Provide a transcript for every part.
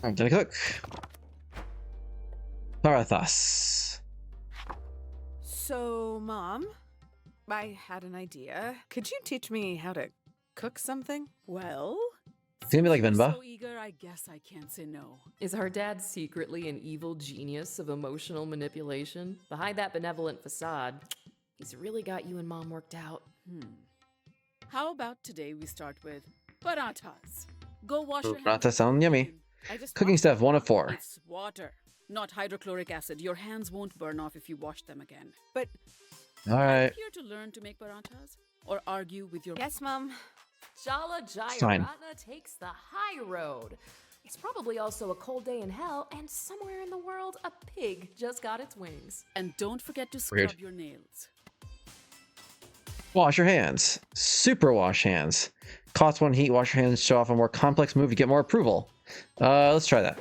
I'm gonna cook. Parathas. So, Mom, I had an idea. Could you teach me how to cook something? Well, It's gonna be like since you're Venba. so eager, I guess I can't say no. Is our dad secretly an evil genius of emotional manipulation? Behind that benevolent facade, he's really got you and Mom worked out. How about today we start with parathas? Go wash your hands. Parathas sound yummy. I just Cooking stuff 1 of 4. It's water, not hydrochloric acid. Your hands won't burn off if you wash them again. But All right. Here to learn to make parathas or argue with your yes, Mom. Jala Fine. Jayaratna takes the high road. It's probably also a cold day in hell, and somewhere in the world, a pig just got its wings. And don't forget to scrub Weird. your nails. Wash your hands. Super wash hands. Cost 1 heat. Wash your hands. Show off a more complex move to get more approval. Let's try that.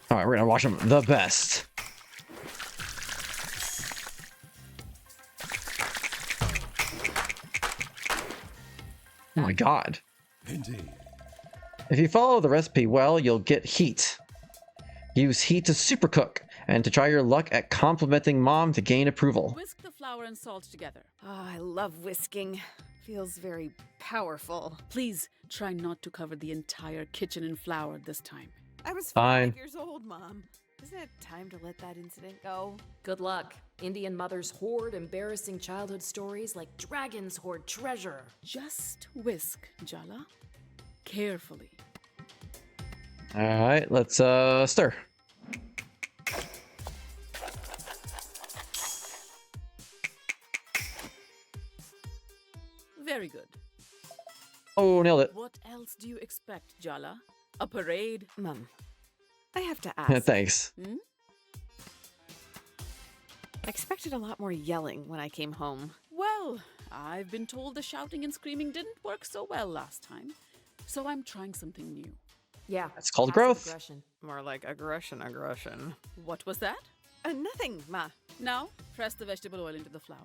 All right, we're gonna wash them the best. Oh my god. Indeed. If you follow the recipe well, you'll get heat. Use heat to super cook and to try your luck at complimenting Mom to gain approval. Whisk the flour and salt together. Oh, I love whisking. Feels very powerful. Please try not to cover the entire kitchen in flour this time. I was Fine. 5 years old, Mom. Isn't it time to let that incident go? Good luck. Indian mothers hoard embarrassing childhood stories like dragons hoard treasure. Just whisk, Jala. Carefully. All right, let's stir. Very good. Oh, nailed it. What else do you expect, Jala? A parade? Mom, I have to ask. Thanks. I expected a lot more yelling when I came home. Well, I've been told the shouting and screaming didn't work so well last time. So I'm trying something new. Yeah. That's called passive growth. aggression. More like aggression. What was that? Nothing, Ma. Now, press the vegetable oil into the flour.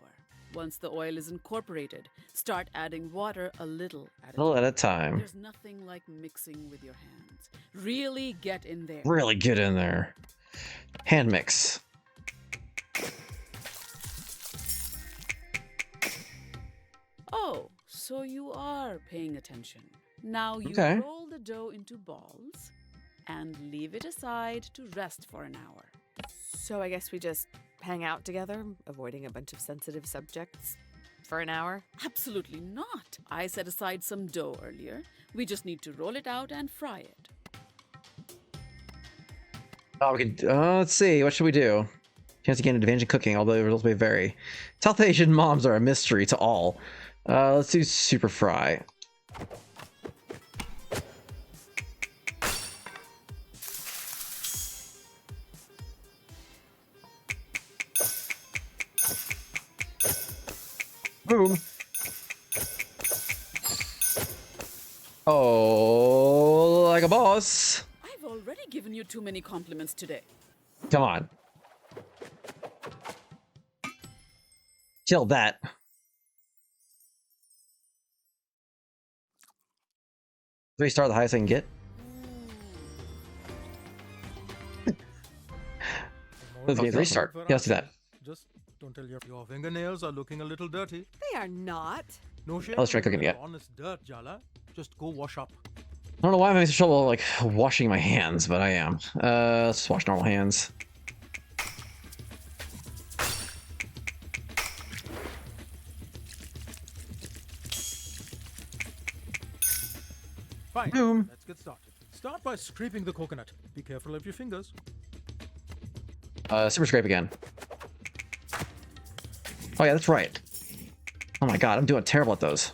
Once the oil is incorporated, start adding water a little at a A little time. at a time. There's nothing like mixing with your hands. Really get in there. Really get in there. Hand mix. Oh, so you are paying attention. Now you Okay. roll the dough into balls and leave it aside to rest for an hour. So I guess we just hang out together, avoiding a bunch of sensitive subjects for an hour? Absolutely not. I set aside some dough earlier. We just need to roll it out and fry it. Oh, we can. Let's see. What should we do? Chance to gain an advantage in cooking, although the results may vary. South Asian moms are a mystery to all. Let's do super fry. Boom. Oh, like a boss. I've already given you too many compliments today. Come on. Kill that. Three-star, the highest I can get. Let's get restart. Yeah, let's do that. Just don't tell your fingernails are looking a little dirty. They are not. No shame. Let's try cooking again. Honest dirt, Jala. Just go wash up. I don't know why I'm having such trouble like washing my hands, but I am. Let's just wash normal hands. Fine. Boom. Let's get started. Start by scraping the coconut. Be careful of your fingers. Super scrape again. Oh yeah, that's right. Oh my god, I'm doing terrible at those.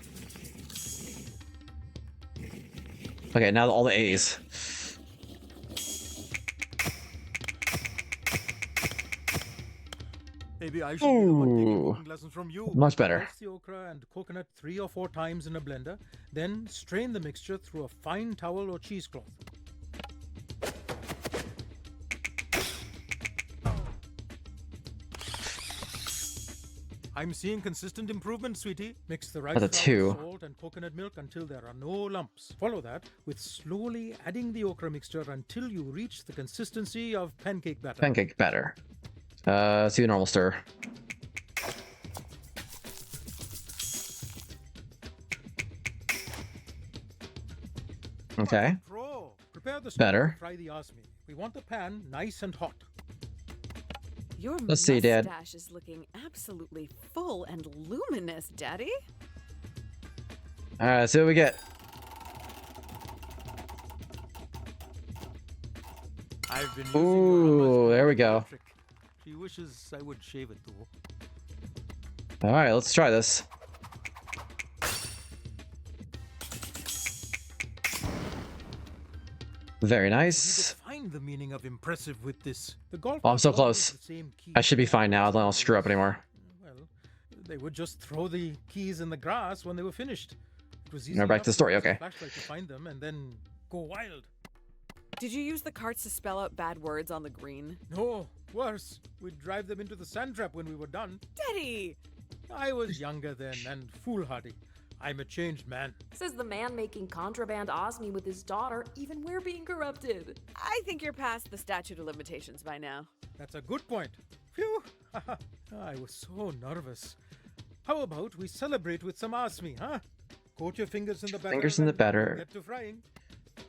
Okay, now all the A's. Maybe I should be the one taking Ooh. cooking lessons from you. Much better. Pulse the okra and coconut 3 or 4 times in a blender. Then strain the mixture through a fine towel or cheesecloth. I'm seeing consistent improvement, sweetie. Mix the rice That's a flour, 2. salt, and coconut milk until there are no lumps. Follow that with slowly adding the okra mixture until you reach the consistency of pancake batter. Pancake batter. Let's do a normal stir. Okay. Pro. Prepare the Better. to fry the osmi. We want the pan nice and hot. Your Let's see, Dad. mustache is looking absolutely full and luminous, Daddy. All right, let's see what we get. I've been using Ooh, there we go. trick. She wishes I would shave it though. All right, let's try this. Very You nice. define the meaning of impressive with this. The golf Oh, I'm so clubs all use close. the same key. I should be fine now. I don't screw up anymore. Well, they would just throw the keys in the grass when they were finished. It was easy Now back enough to the story, use a okay. flashlight to find them and then go wild. Did you use the carts to spell out bad words on the green? No, worse. We'd drive them into the sand trap when we were done. Daddy! I was younger then and foolhardy. I'm a changed man. Says the man making contraband osmi with his daughter. Even we're being corrupted. I think you're past the statute of limitations by now. That's a good point. Phew! I was so nervous. How about we celebrate with some asmi, huh? Coat your fingers in the batter. Fingers in the and batter. Get to frying.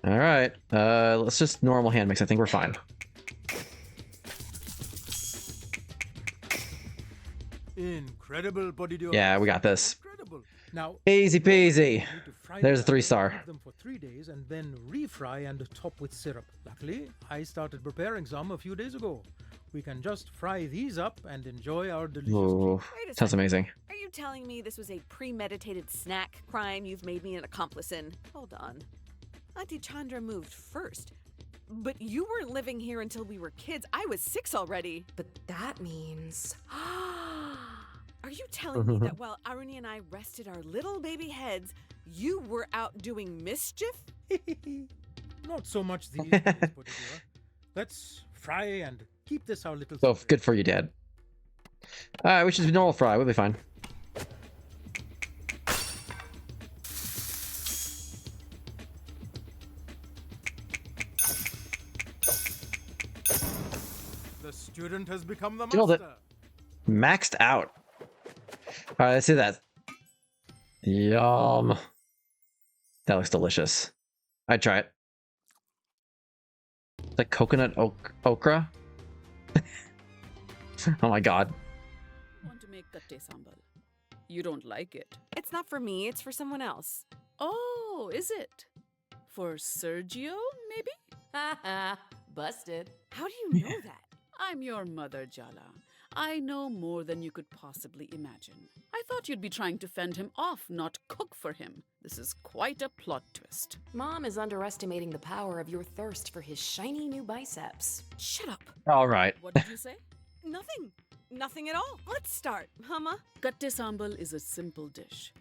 All right. Let's just normal hand mix. I think we're fine. Incredible, body deodorant. Yeah, we got this. Incredible. Now, Easy peasy. you need to fry There's a them, 3-star. leave them for 3 days and then refry and top with syrup. Luckily, I started preparing some a few days ago. We can just fry these up and enjoy our delicious Ooh, Wait a sounds second. amazing. Are you telling me this was a premeditated snack crime you've made me an accomplice in? Hold on. Auntie Chandra moved first. But you weren't living here until we were kids. I was 6 already. But that means. Are you telling me that while Aruni and I rested our little baby heads, you were out doing mischief? Not so much these days, Potidora. Let's fry and keep this our little So secret. good for you, Dad. All right, we should do normal fry. We'll be fine. The student has become the Killed it. master. Maxed out. All right, let's see that. Yum. That looks delicious. I'd try it. It's like coconut okra. Oh my god. Want to make katte sambal. You don't like it. It's not for me, it's for someone else. Oh, is it? For Sergio, maybe? Ha ha. Busted. How do you know that? I'm your mother, Jala. I know more than you could possibly imagine. I thought you'd be trying to fend him off, not cook for him. This is quite a plot twist. Mom is underestimating the power of your thirst for his shiny new biceps. Shut up. All right. What did you say? Nothing. Nothing at all. Let's start, Mama. Katte sambal is a simple dish.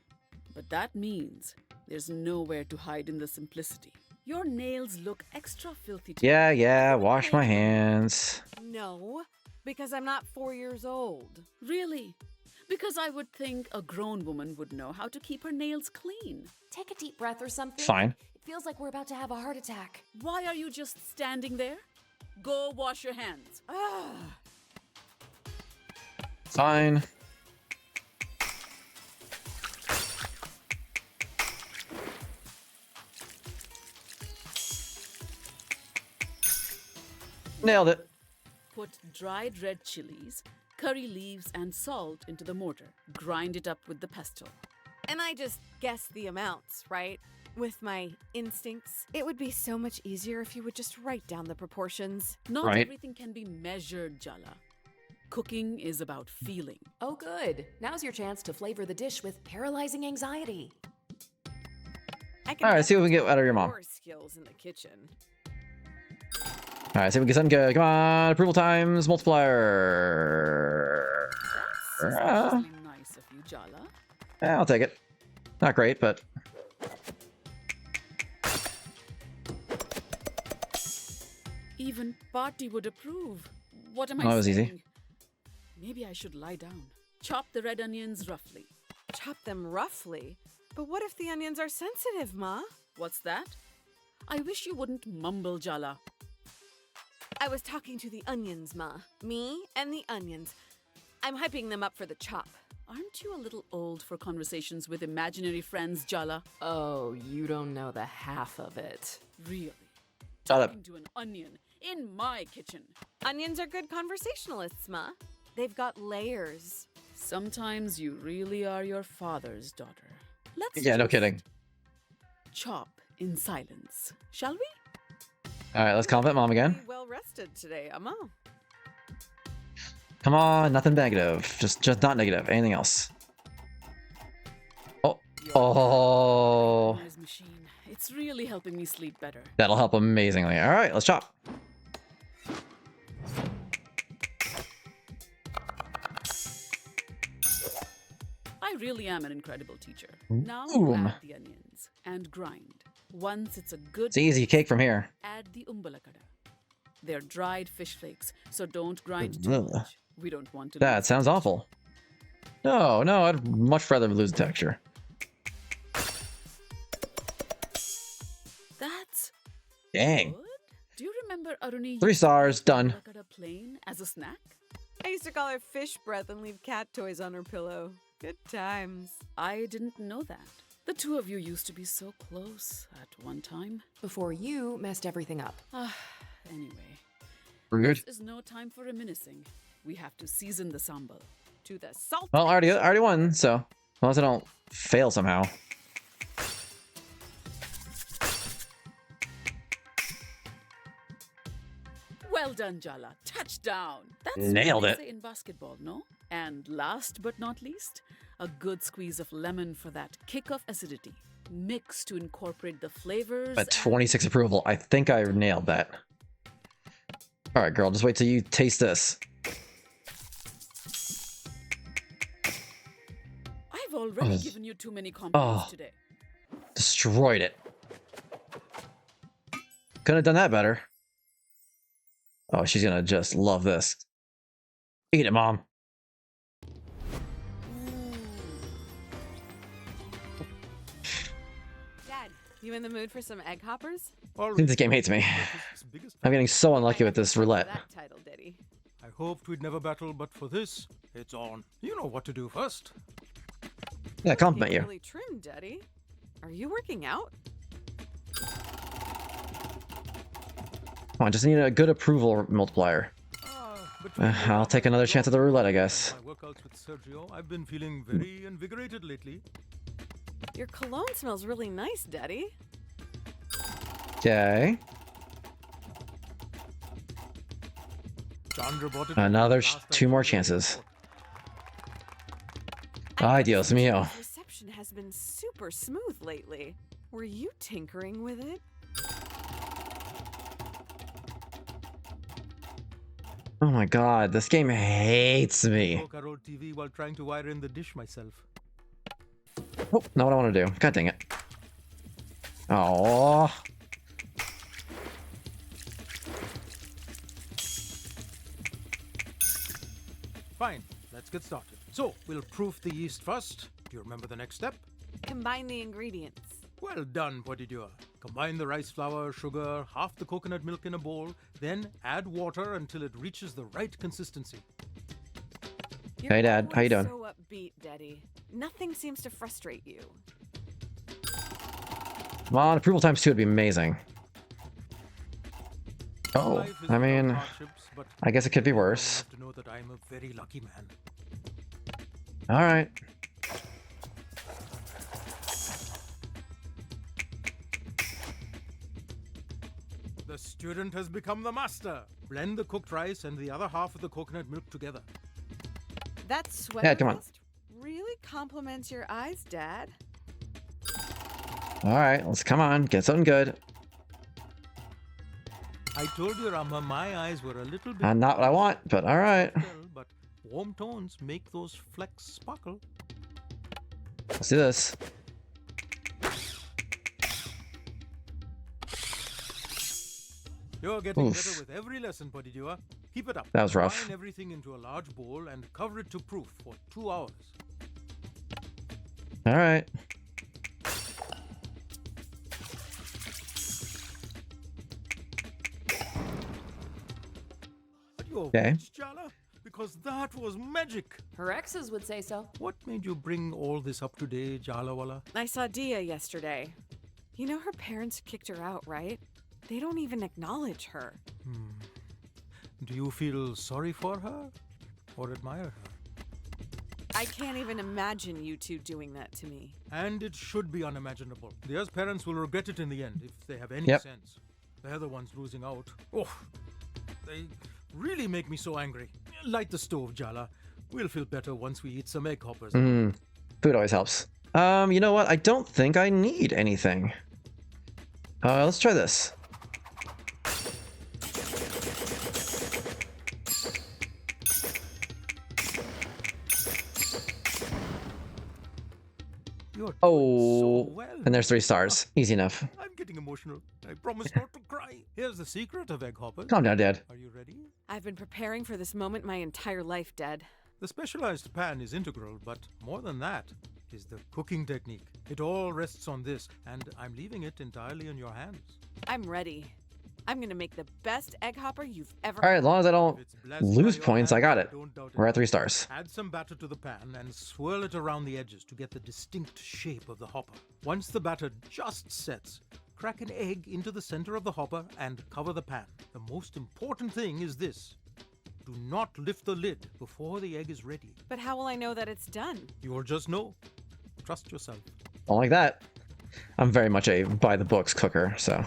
But that means there's nowhere to hide in the simplicity. Your nails look extra filthy today. Yeah, wash my hands. No, because I'm not 4 years old. Really? Because I would think a grown woman would know how to keep her nails clean. Take a deep breath or something. Fine. It feels like we're about to have a heart attack. Why are you just standing there? Go wash your hands. Ah, Fine. Nailed it. Put dried red chilies, curry leaves, and salt into the mortar. Grind it up with the pestle. and I just guess the amounts, right? With my instincts. It would be so much easier if you would just write down the proportions. Not Right. everything can be measured, Jala. Cooking is about feeling. Oh, good. Now's your chance to flavor the dish with paralyzing anxiety. I can All right, see what we can get out of your mom. More skills in the kitchen. All right, see if we can get something good. Come on, approval times, multiplier. Suspiciously nice of you, Jala. Yeah, I'll take it. Not great, but Even Party would approve. What am I Oh, that was saying? easy. Maybe I should lie down. Chop the red onions roughly. Chop them roughly. But what if the onions are sensitive, Ma? What's that? I wish you wouldn't mumble, Jala. I was talking to the onions, Ma. Me and the onions. I'm hyping them up for the chop. Aren't you a little old for conversations with imaginary friends, Jala? Oh, you don't know the half of it. Really? Shut up. Talking to an onion in my kitchen. Onions are good conversationalists, Ma. They've got layers. Sometimes you really are your father's daughter. Let's Yeah, no just kidding. chop in silence, shall we? All right, let's compliment mom again. Pretty well rested today, Amma. Come on, nothing negative. Just not negative. Anything else? Oh, oh, Noise machine. It's really helping me sleep better. that'll help amazingly. All right, let's chop. I really am an incredible teacher. Now Boom. add the onions and grind. Once it's a good It's easy cake from here. add the umbalakada. They're dried fish flakes, so don't grind too Ugh. much. We don't want to That lose sounds awful. No, no, I'd much rather lose the texture. That's Dang. good. Do you remember Aruni? 3 stars, done. Umbalakada plain as a snack? I used to call her fish breath and leave cat toys on her pillow. Good times. I didn't know that. The two of you used to be so close at one time. Before you messed everything up. Anyway, Rude. this is no time for reminiscing. We have to season the sambal. To the salt. Well, I already won, so unless I don't fail somehow. Well done, Jala. Touchdown. That's Nailed what it. they say in basketball, no? And last but not least, a good squeeze of lemon for that kick of acidity. Mix to incorporate the flavors. At 26 approval, I think I nailed that. All right, girl, just wait till you taste this. I've already Oh. given you too many compliments Oh. today. Destroyed it. Couldn't have done that better. Oh, she's gonna just love this. Eat it, mom. Dad, you in the mood for some egg hoppers? I think this game hates me. I'm getting so unlucky with this roulette. That title, Diddy. I hoped we'd never battle, but for this, it's on. You know what to do first. Yeah, compliment you. Really trim, Daddy. Are you working out? Come on, just need a good approval multiplier. Between you I'll and take my another chance at the roulette, I my guess. workouts with Sergio, I've been feeling very invigorated lately. Your cologne smells really nice, Daddy. Okay. Chandra bought it. Another last I 2 more saw it. chances. I Ay, Dios mío. This reception has been super smooth lately. Were you tinkering with it? Oh my god, this game hates me. Broke our old TV while trying to wire in the dish myself. Oh, not what I want to do. God dang it. Oh. Fine, let's get started. So, we'll proof the yeast first. Do you remember the next step? Combine the ingredients. Well done, Potidua. Combine the rice flour, sugar, half the coconut milk in a bowl, then add water until it reaches the right consistency. You're Hey, Dad, how you always doing? So upbeat, Daddy. Nothing seems to frustrate you. Come on, approval times 2 would be amazing. Oh, Life is I without mean, hardships, but I guess it could be you worse. have to know that I'm a very lucky man. Alright. The student has become the master. Blend the cooked rice and the other half of the coconut milk together. That sweater come on. vest really compliments your eyes, Dad. Alright, let's come on, get something good. I told you, Rama, my eyes were a little bit... Not what I want, but alright. pastel, but warm tones make those flecks sparkle. Let's do this. You're getting Oof. better with every lesson, Potidua. Keep it up. That was rough. Combine everything into a large bowl and cover it to proof for 2 hours. All right. Are you Okay. okay, Jala? Because that was magic. Her exes would say so. What made you bring all this up today, Jalawala? I saw Dia yesterday. You know her parents kicked her out, right? They don't even acknowledge her. Do you feel sorry for her or admire her? I can't even imagine you two doing that to me. And it should be unimaginable. Dia's parents will regret it in the end if they have any Yep. sense. They're the ones losing out. Oh, they really make me so angry. Light the stove, Jala. We'll feel better once we eat some egg hoppers. Food always helps. You know what? I don't think I need anything. Let's try this. You're doing Oh, so well. and there's 3 stars. Easy enough. I'm getting emotional. I promise not to cry. Here's the secret of egg hoppers. Calm down, Dad. Are you ready? I've been preparing for this moment my entire life, Dad. The specialized pan is integral, but more than that is the cooking technique. It all rests on this, and I'm leaving it entirely in your hands. I'm ready. I'm gonna make the best egg hopper you've ever All right, as long as I don't If it's blessed lose by your points, I hand, got it. don't doubt We're at 3 stars. Add some batter to the pan and swirl it around the edges to get the distinct shape of the hopper. Once the batter just sets, crack an egg into the center of the hopper and cover the pan. The most important thing is this. Do not lift the lid before the egg is ready. But how will I know that it's done? You'll just know. Trust yourself. Don't like that. I'm very much a by-the-books cooker, so...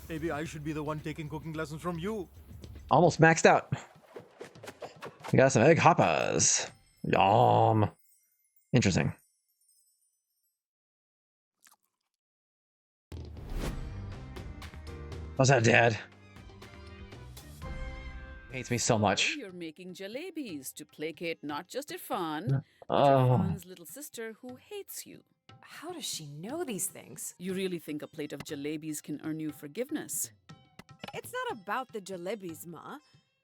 Maybe I should be the one taking cooking lessons from you. Almost maxed out. We got some egg hoppers. Yum. Interesting. What's that, Dad? Hates me so much. You're making jalebis to placate not just Irfan, but Oh. Irfan's little sister who hates you. How does she know these things? You really think a plate of jalebis can earn you forgiveness? It's not about the jalebis, Ma.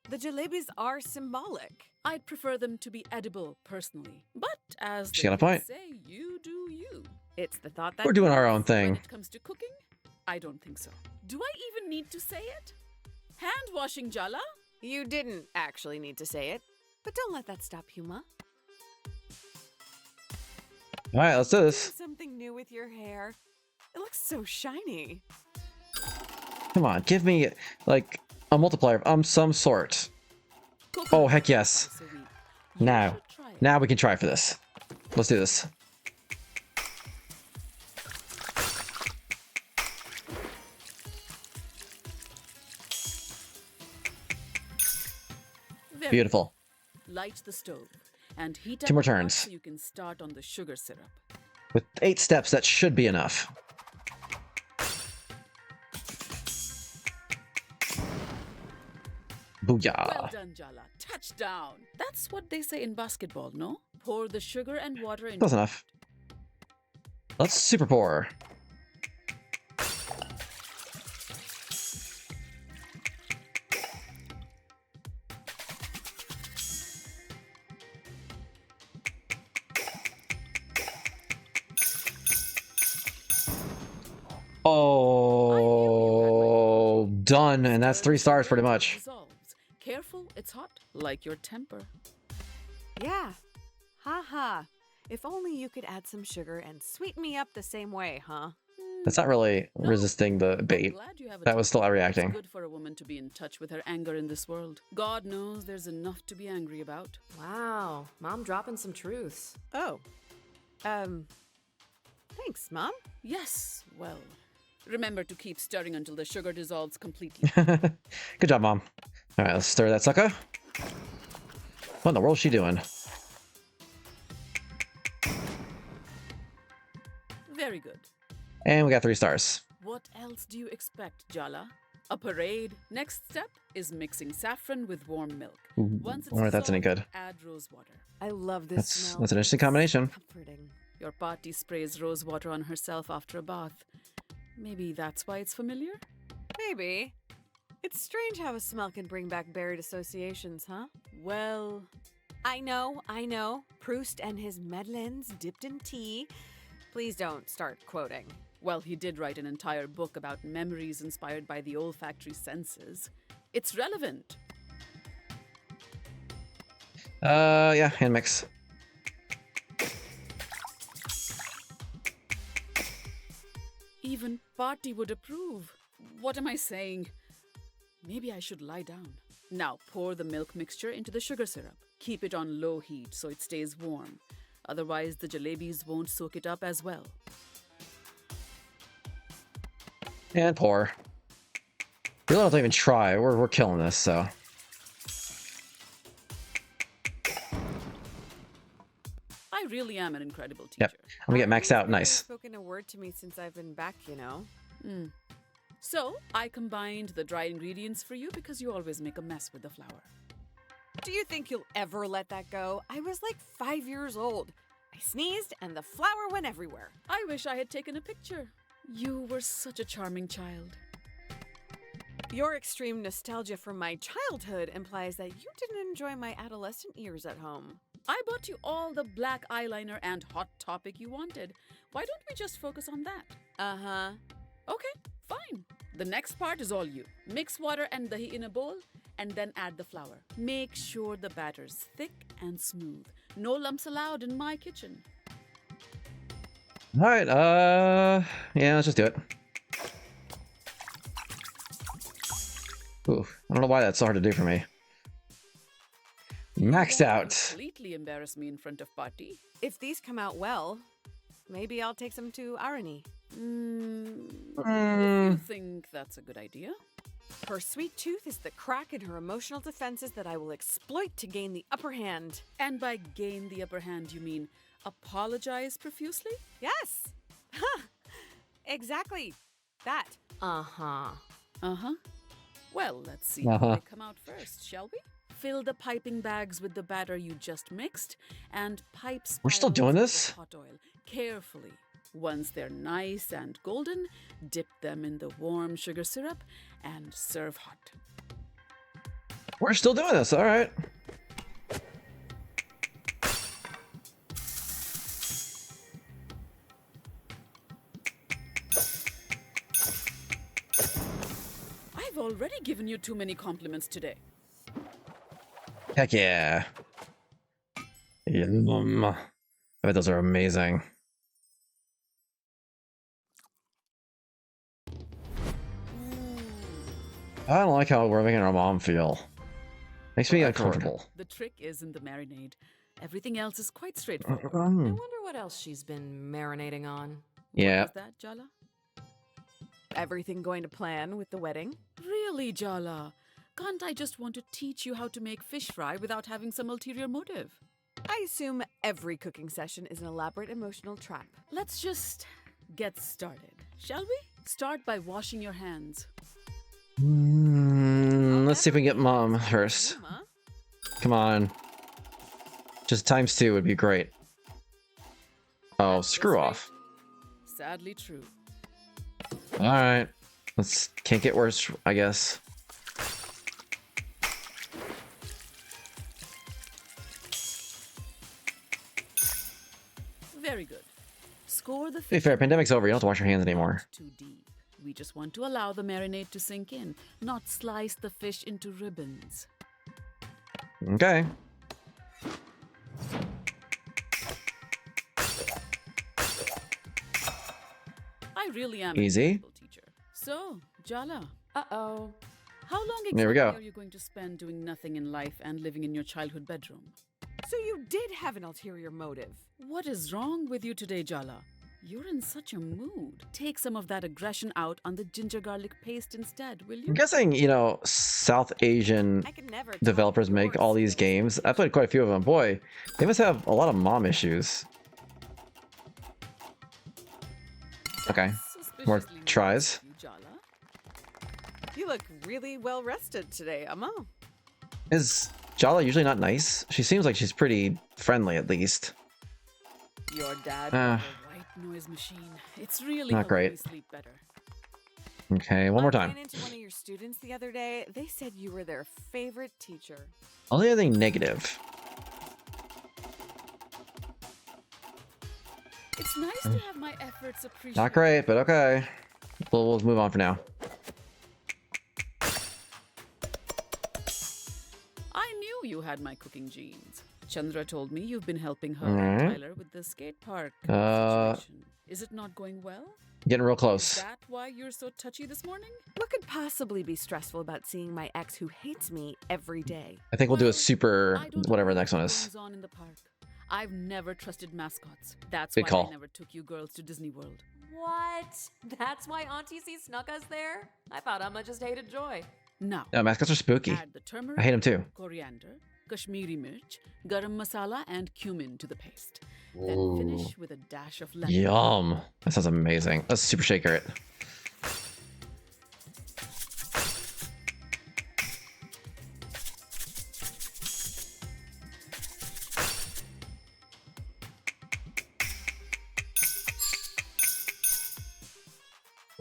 The jalebis are symbolic. I'd prefer them to be edible, personally. But as She the got a kids point. say, you do you. It's the thought that We're doing our own When thing. it comes to cooking, I don't think so. Do I even need to say it? Hand washing, Jala? You didn't actually need to say it, but don't let that stop you, Ma. All right, let's do Do this. something new with your hair. It looks so shiny. Come on, give me, like, a multiplier of some sort. Oh, heck yes. Twice a week. Now. should try it. Now we can try for this. Let's do this. Very Beautiful. good. Light the stove and heat 2 up more the pot turns. so you can start on the sugar syrup. With 8 steps, that should be enough. Booyah. Well done, Jala. Touchdown. That's what they say in basketball, no? Pour the sugar and water in. Close enough. Let's super pour. Oh, done. And that's 3 stars pretty much. Dissolves. Careful, it's hot, like your temper. Yeah. Ha ha. If only you could add some sugar and sweeten me up the same way, huh? That's not really No. resisting the I'm bait. glad you have a That was still temper. reacting. It's good for a woman to be in touch with her anger in this world. God knows there's enough to be angry about. Wow, Mom dropping some truths. Oh. Thanks, Mom. Yes, well, remember to keep stirring until the sugar dissolves completely. Good job, Mom. All right, let's stir that sucker. What in the world is she doing? Very good. And we got 3 stars. What else do you expect, Jala? A parade. Next step is mixing saffron with warm milk. Once it's wonder if that's any dissolved, good. add rose water. I love this That's smell. an interesting It's combination. Comforting. Your party sprays rose water on herself after a bath. Maybe that's why it's familiar? Maybe. It's strange how a smell can bring back buried associations, huh? Well, I know. Proust and his Madeleines dipped in tea. Please don't start quoting. well, he did write an entire book about memories inspired by the olfactory senses. It's relevant. Yeah, hand mix. Even Party would approve. What am I saying? Maybe I should lie down. Now pour the milk mixture into the sugar syrup. Keep it on low heat so it stays warm. Otherwise, the jalebis won't soak it up as well. And pour. We don't have to even try. We're killing this, so. I really am an incredible teacher. Yep. I'm gonna get maxed out. Nobody's Nice. spoken a word to me since I've been back, you know. So, I combined the dry ingredients for you because you always make a mess with the flour. Do you think you'll ever let that go? I was like 5 years old. I sneezed and the flour went everywhere. I wish I had taken a picture. You were such a charming child. Your extreme nostalgia from my childhood implies that you didn't enjoy my adolescent years at home. I bought you all the black eyeliner and Hot Topic you wanted. Why don't we just focus on that? Uh-huh. Okay, fine. The next part is all you. Mix water and dahi in a bowl and then add the flour. Make sure the batter's thick and smooth. No lumps allowed in my kitchen. All right. Yeah, let's just do it. Ooh, I don't know why that's so hard to do for me. Maxed You out. Completely embarrass me in front of Party. If these come out well, maybe I'll take some to Arani. You think that's a good idea? Her sweet tooth is the crack in her emotional defenses that I will exploit to gain the upper hand. And by gain the upper hand, you mean apologize profusely? Yes! Ha! Exactly. That. Uh-huh. Uh-huh. Well, let's see Uh-huh. how they come out first, shall we? Fill the piping bags with the batter you just mixed and pipe We're still spirals doing with this? hot oil carefully. Once they're nice and golden, dip them in the warm sugar syrup and serve hot. We're still doing this. All right. I've already given you too many compliments today. Heck yeah. Yum. I bet those are amazing. I don't like how we're making our mom feel. Makes me uncomfortable. The trick is in the marinade. Everything else is quite straightforward. I wonder what else she's been marinating on. Yeah. What was that, Jala? Everything going to plan with the wedding? Really, Jala? Can't I just want to teach you how to make fish fry without having some ulterior motive? I assume every cooking session is an elaborate emotional trap. Let's just get started, shall we? Start by washing your hands. Let's see if we can get mom first. Huh? Come on. Just ×2 would be great. Oh, screw off. Sadly true. All right. Let's can't get worse, I guess. Very good. Score the To be fish fair, pandemic's over. You don't have to wash your hands anymore. not too deep. We just want to allow the marinade to sink in, not slice the fish into ribbons. Okay. I really am Easy. an incredible teacher. So, Jala, Uh-oh. how long There we exactly go. are you going to spend doing nothing in life and living in your childhood bedroom? So you did have an ulterior motive. What is wrong with you today, Jala? You're in such a mood. Take some of that aggression out on the ginger garlic paste instead, will you? I'm guessing, South Asian I could never tell developers your make all these skills. games. I played quite a few of them. Boy, they must have a lot of mom issues. Okay. Suspiciously More nice tries. of you, Jala. You look really well rested today, Amma. Is Jala usually not nice? She seems like she's pretty friendly, at least. Your dad Ah. has a white noise machine. It's really Not helping great. me sleep better. Okay, one more I time. ran into one of your students the other day. They said you were their favorite teacher. Only anything negative. It's nice to have my efforts appreciated. Not great, but okay. We'll move on for now. I knew you had my cooking genes. Chandra told me you've been helping her Alright. and Tyler with the skate park Uh, situation. Is it not going well? Getting real Is close. that why you're so touchy this morning? What could possibly be stressful about seeing my ex who hates me every day? I think we'll do a Well, super I don't whatever know the next what one is. goes on in the park. I've never trusted mascots. That's Good why call. I never took you girls to Disney World. What? That's why Auntie C snuck us there? I thought Emma just hated Joy. Now, No, mascots are spooky. add the turmeric, I hate them too. coriander, Kashmiri mirch, garam masala, and cumin to the paste. Ooh. Then finish with a dash of lemon. Yum. That sounds amazing. Let's super shaker it.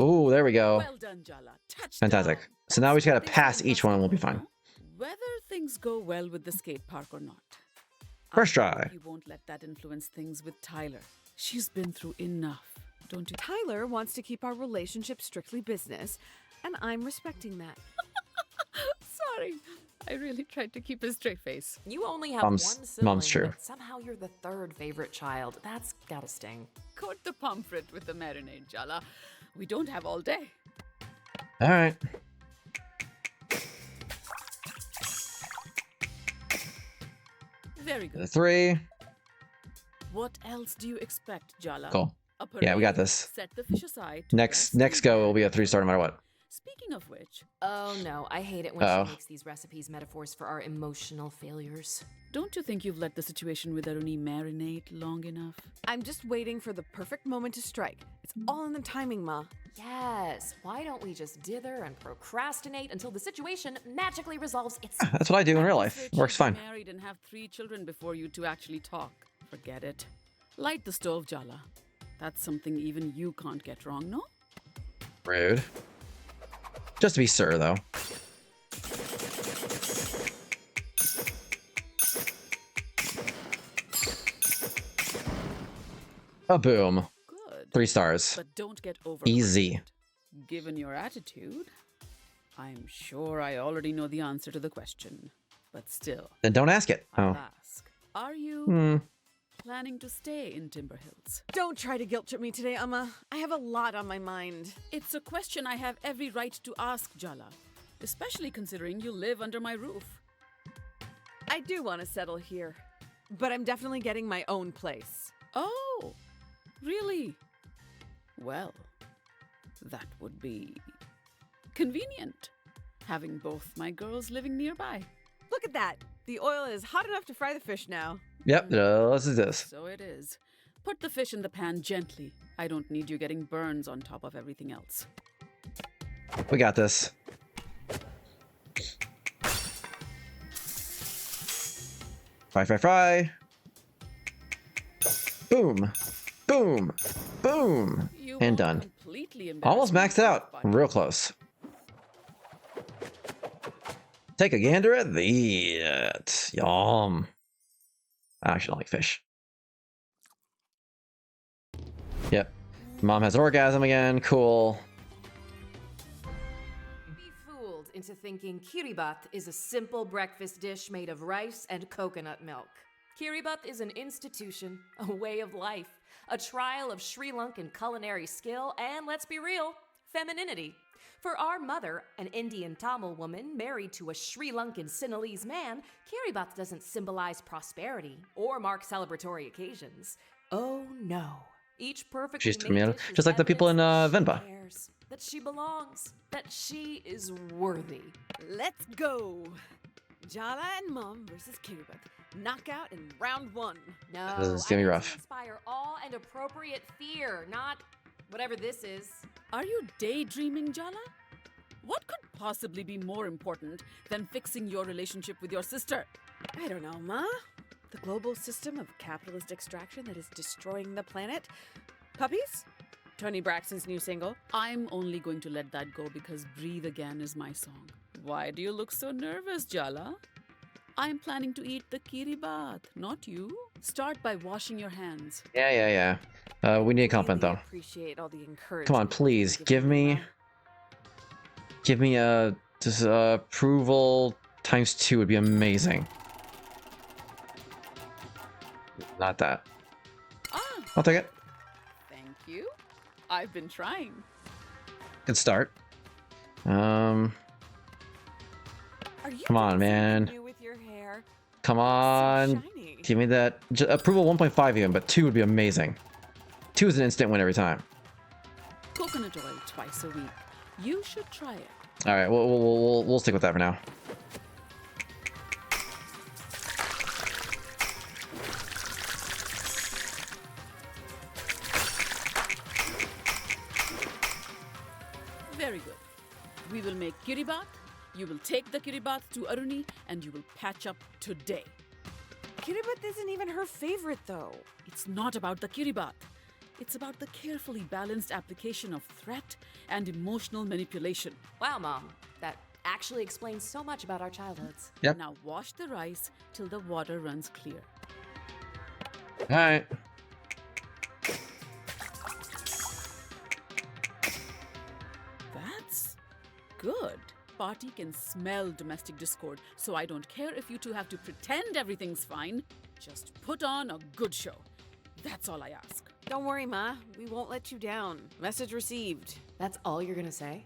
Ooh, there we go. Well done, Jala. Touchdown. Fantastic. So now we just gotta pass each one and we'll be fine. Whether things go well with the skate park or not. First I hope try. You won't let that influence things with Tyler. She's been through enough, don't you? Tyler wants to keep our relationship strictly business, and I'm respecting that. Sorry. I really tried to keep a straight face. You only have Mom's- one sibling, mom's true. but somehow you're the third favorite child. That's gotta sting. Coat the pomfret with the marinade, Jala. We don't have all day. All right. Very The good. 3. What else do you expect, Jala? Cool. A Yeah, we got parade. this. Set the fish aside. to Next rest go and will be a get 3-star no matter what. Speaking of which, Oh no, I hate it when Uh-oh. she makes these recipes metaphors for our emotional failures. don't you think you've let the situation with Aruni marinate long enough? I'm just waiting for the perfect moment to strike. It's all in the timing, Ma. Yes, why don't we just dither and procrastinate until the situation magically resolves itself? That's what I do in real life. Afraid Works she'll be fine. Married and have 3 children before you two actually talk. Forget it. Light the stove, Jala. That's something even you can't get wrong, no? Rude. Just to be sure, though. A boom. Good. 3 stars. But don't get over. Easy. Given your attitude, I'm sure I already know the answer to the question. But still, Then don't ask it. I'll Oh. ask. Are you Hmm. planning to stay in Timber Hills? Don't try to guilt trip me today, Amma. I have a lot on my mind. It's a question I have every right to ask, Jala. Especially considering you live under my roof. I do want to settle here, but I'm definitely getting my own place. Oh, really? Well, that would be convenient. Having both my girls living nearby. Look at that. The oil is hot enough to fry the fish now. Yep, let's do this. So it is. Put the fish in the pan gently. I don't need you getting burns on top of everything else. We got this. Fry, fry, fry. Boom. Boom. Boom. You And won't done. completely embarrass Almost me, maxed it out. but- Real close. Take a gander at that. Yum. I actually don't like fish. Yep. Mom has orgasm again. Cool. Be fooled into thinking kiribat is a simple breakfast dish made of rice and coconut milk. Kiribat is an institution, a way of life, a trial of Sri Lankan culinary skill, and let's be real, femininity. For our mother, an Indian Tamil woman married to a Sri Lankan Sinhalese man, kiribat doesn't symbolize prosperity or mark celebratory occasions. Oh no. Each perfectly She's made familiar, dish is just like the people in evidence that Venba. she cares, that she belongs, that she is worthy. Let's go. Jala and Mom versus Kiribati. Knockout in round 1. No, This is gonna be I need rough. to inspire awe and appropriate fear, not whatever this is. Are you daydreaming, Jala? What could possibly be more important than fixing your relationship with your sister? I don't know, Ma. The global system of capitalist extraction that is destroying the planet. Puppies? Tony Braxton's new single. I'm only going to let that go because Breathe Again is my song. Why do you look so nervous, Jala? I'm planning to eat the Kiribat, not you. Start by washing your hands. Yeah. We need a compliment Really though. appreciate all the encouragement. Come on, please give me a just approval times 2 would be amazing. Not that. Ah, I'll take it. thank you. I've been trying. Good start. Are you Come on, doing something man. new with your hair? Come So on. shiny. Give me that. Approval 1.5 even, but 2 would be amazing. 2 is an instant win every time. Coconut oil twice a week. You should try it. All right, we'll stick with that for now. Very good. We will make Kiribat. You will take the Kiribat to Aruni and you will patch up today. Kiribat isn't even her favorite, though. It's not about the Kiribat. It's about the carefully balanced application of threat and emotional manipulation. Wow, Mom. That actually explains so much about our childhoods. Yep. Now wash the rice till the water runs clear. All right. That's good. Party can smell domestic discord, so I don't care if you two have to pretend everything's fine. Just put on a good show. That's all I ask. Don't worry, Ma. We won't let you down. Message received. That's all you're gonna say?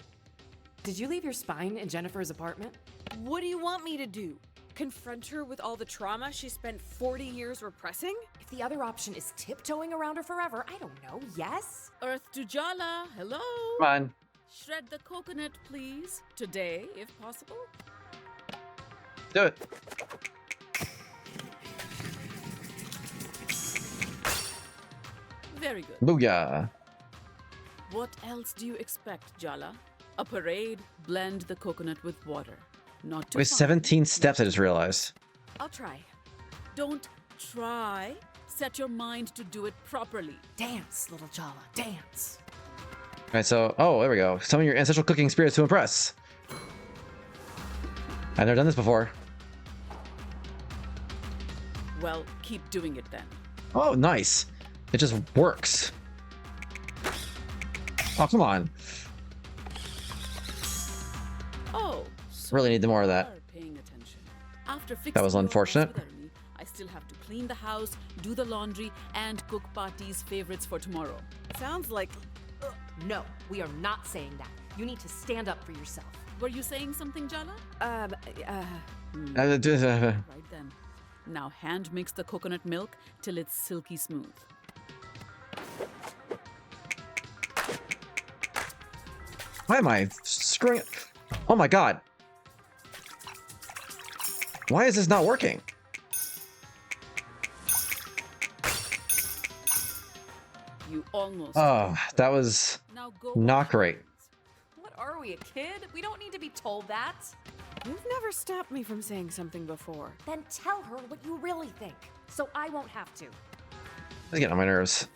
Did you leave your spine in Jennifer's apartment? What do you want me to do? Confront her with all the trauma she spent 40 years repressing? If the other option is tiptoeing around her forever, I don't know, yes? Earth to Jala, hello? Come on. Shred the coconut, please. Today, if possible. Do it. Very good. Booyah. What else do you expect, Jala? A parade, blend the coconut with water. Not too Wait, fine, 17 steps I not just realized. I'll try. Don't try. Set your mind to do it properly. Dance, little Jala, dance. All right, so, oh, there we go. Summon your ancestral cooking spirits to impress. I've never done this before. Well, keep doing it then. Oh, nice. It just works. Oh, come on. Oh, so Really need more of you that. are paying attention. After fixing That was your unfortunate. house with Aruni, I still have to clean the house, do the laundry, and cook Pati's favorites for tomorrow. Sounds like No, we are not saying that. You need to stand up for yourself. Were you saying something, Jala? Uh, Right then. Now hand mix the coconut milk till it's silky smooth. Why am I screwing it? Oh my god. Why is this not working? You almost. Oh, that was Now go not wash your great. hands. What are we, a kid? We don't need to be told that. you've never stopped me from saying something before. Then tell her what you really think, so I won't have to. It's getting on my nerves.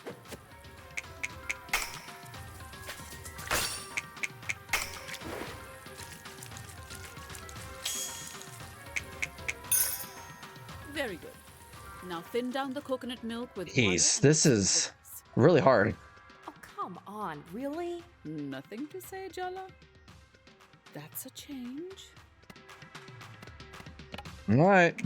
Very good. Now thin down the coconut milk with water. Jeez, and this mix is the really hard. Oh, come on, really? rice. Nothing to say, Jala? That's a change. Alright.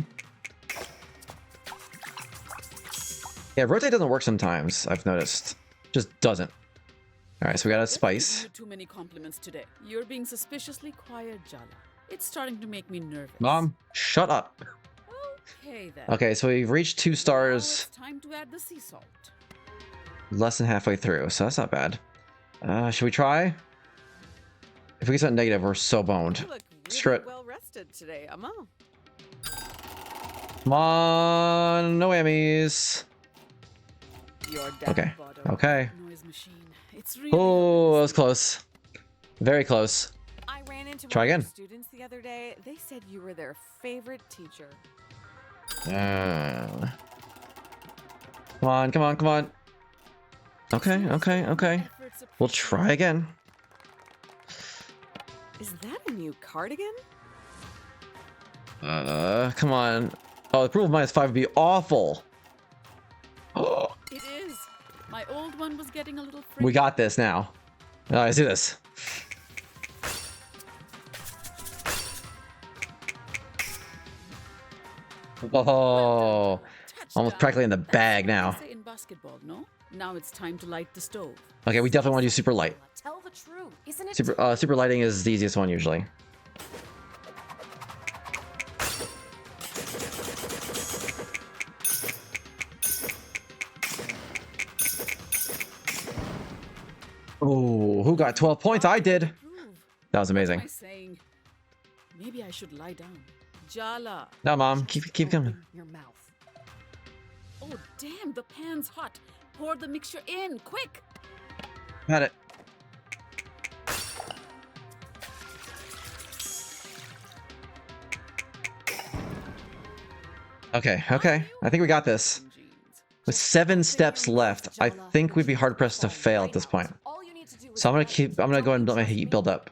Yeah, rotate doesn't work sometimes, I've noticed. Just doesn't. Alright, so we got a You're spice. giving you too many compliments today. You're being suspiciously quiet, Jala. It's starting to make me nervous. Mom, shut up. Okay then. Okay, so we've reached 2 Now stars it's time to add the sea salt. less than halfway through, so that's not bad. Should we try? If we get something negative, we're so boned. You look Screw really it. well rested today, Amma. Come on, no whammies. Your Okay, bottom okay. noise machine. It's really Oh, that was close. Very close. I ran into Try one of again. your students the other day. They said you were their favorite teacher. Come on, come on, come on. Okay, okay, okay. We'll try again. Is that a new cardigan? Come on. Oh, approval -5 would be awful. Oh, It is. My old one was getting a little we frizzy. got this now. Let's do this. Oh, almost practically in the bag now. Say in basketball, no? Now it's time to light the stove. Okay, we definitely want to do super light. Tell the truth, isn't it? Super lighting is the easiest one usually. Oh, who got 12 points? I did. Prove. That was What am amazing. I saying? Maybe I should lie down. Jala. No, mom, keep coming. Open your mouth. Oh, damn, the pan's hot. Pour the mixture in, quick. Got it. Okay, okay. I think we got this. Jeans. With 7 steps left, I think we'd be hard pressed to fail at this point. All you need to do is So I'm gonna go and let my heat build up.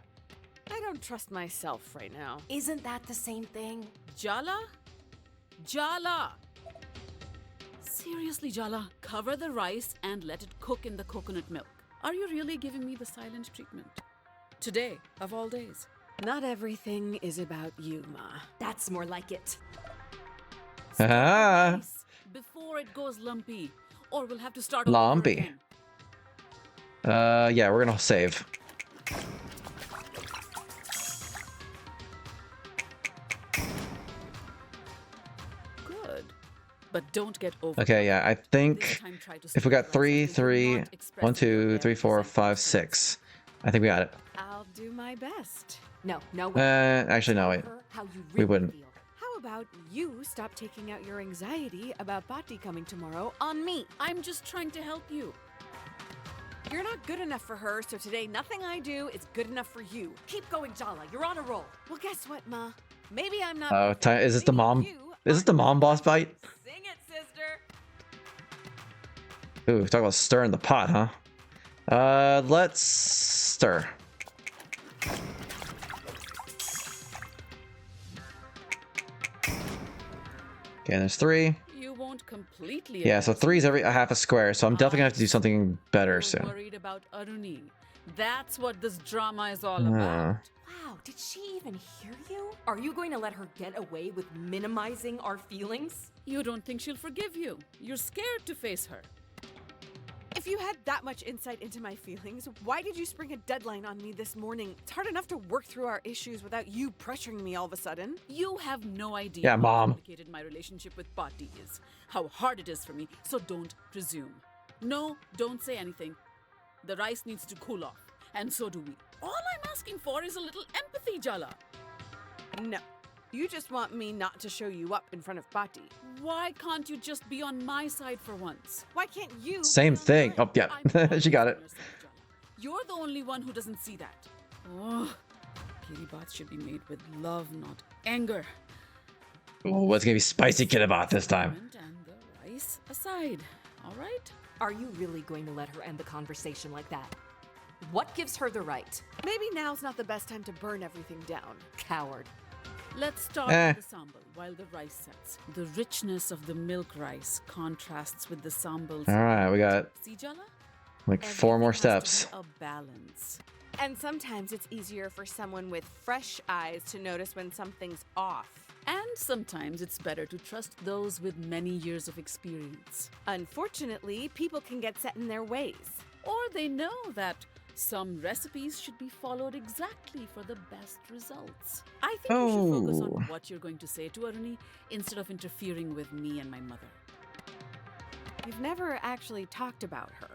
I don't trust myself right now. Isn't that the same thing? Jala? Jala! Seriously, Jala, cover the rice and let it cook in the coconut milk. Are you really giving me the silent treatment? Today, of all days. Not everything is about you, Ma. That's more like it. Ah, Rice before it goes lumpy, or we'll have to start all over lumpy. again. Yeah, we're gonna save. Good. But don't get over. Okay, yeah, I This think time try to if we stir got fry 3, something, do 3, not express 1, 2, your 3, 4, resentment. 5, 6. I think we got it. I'll do my best. No. Actually, no, wait. How you We really wouldn't. feel. How about you stop taking out your anxiety about Bhatti coming tomorrow on me? I'm just trying to help you. You're not good enough for her, so today nothing I do is good enough for you. Keep going, Jala. You're on a roll. Well, guess what, Ma? Maybe I'm not. Oh, perfect, is this the maybe mom? you Is this the mom boss fight? Sing it, sister. Ooh, talk about stirring the pot, huh? Let's stir. Okay, there's 3. You won't completely. Yeah, so 3 is every a half a square, so I'm definitely gonna have to do something better You're soon. worried about Aruni. That's what this drama is all Uh, about. Wow, did she even hear you? Are you going to let her get away with minimizing our feelings? You don't think she'll forgive you. You're scared to face her. If you had that much insight into my feelings, why did you spring a deadline on me this morning? It's hard enough to work through our issues without you pressuring me all of a sudden. You have no idea Yeah, how Mom. complicated my relationship with Bhatti is, how hard it is for me, so don't presume. No, don't say anything. The rice needs to cool off, and so do we. All I'm asking for is a little empathy, Jala. No. You just want me not to show you up in front of Bhatti. Why can't you just be on my side for once? Why can't you? Same be on thing. mine? Oh, yeah, I'm she got always it. on your side, Jala. You're the only one who doesn't see that. Oh, Kiribat should be made with love, not anger. Ooh, what's gonna be spicy Kiribat this time? And the rice aside, all right? Are you really going to let her end the conversation like that? What gives her the right? Maybe now's not the best time to burn everything down. Coward. Let's start Eh. with the sambal while the rice sets. The richness of the milk rice contrasts with the sambal. All right, we got See, Jala? like 4 more Everything has to steps. be a balance. And sometimes it's easier for someone with fresh eyes to notice when something's off. And sometimes it's better to trust those with many years of experience. Unfortunately, people can get set in their ways. Or they know that some recipes should be followed exactly for the best results. I think you should focus on Oh. what you're going to say to Aruni instead of interfering with me and my mother. You've never actually talked about her.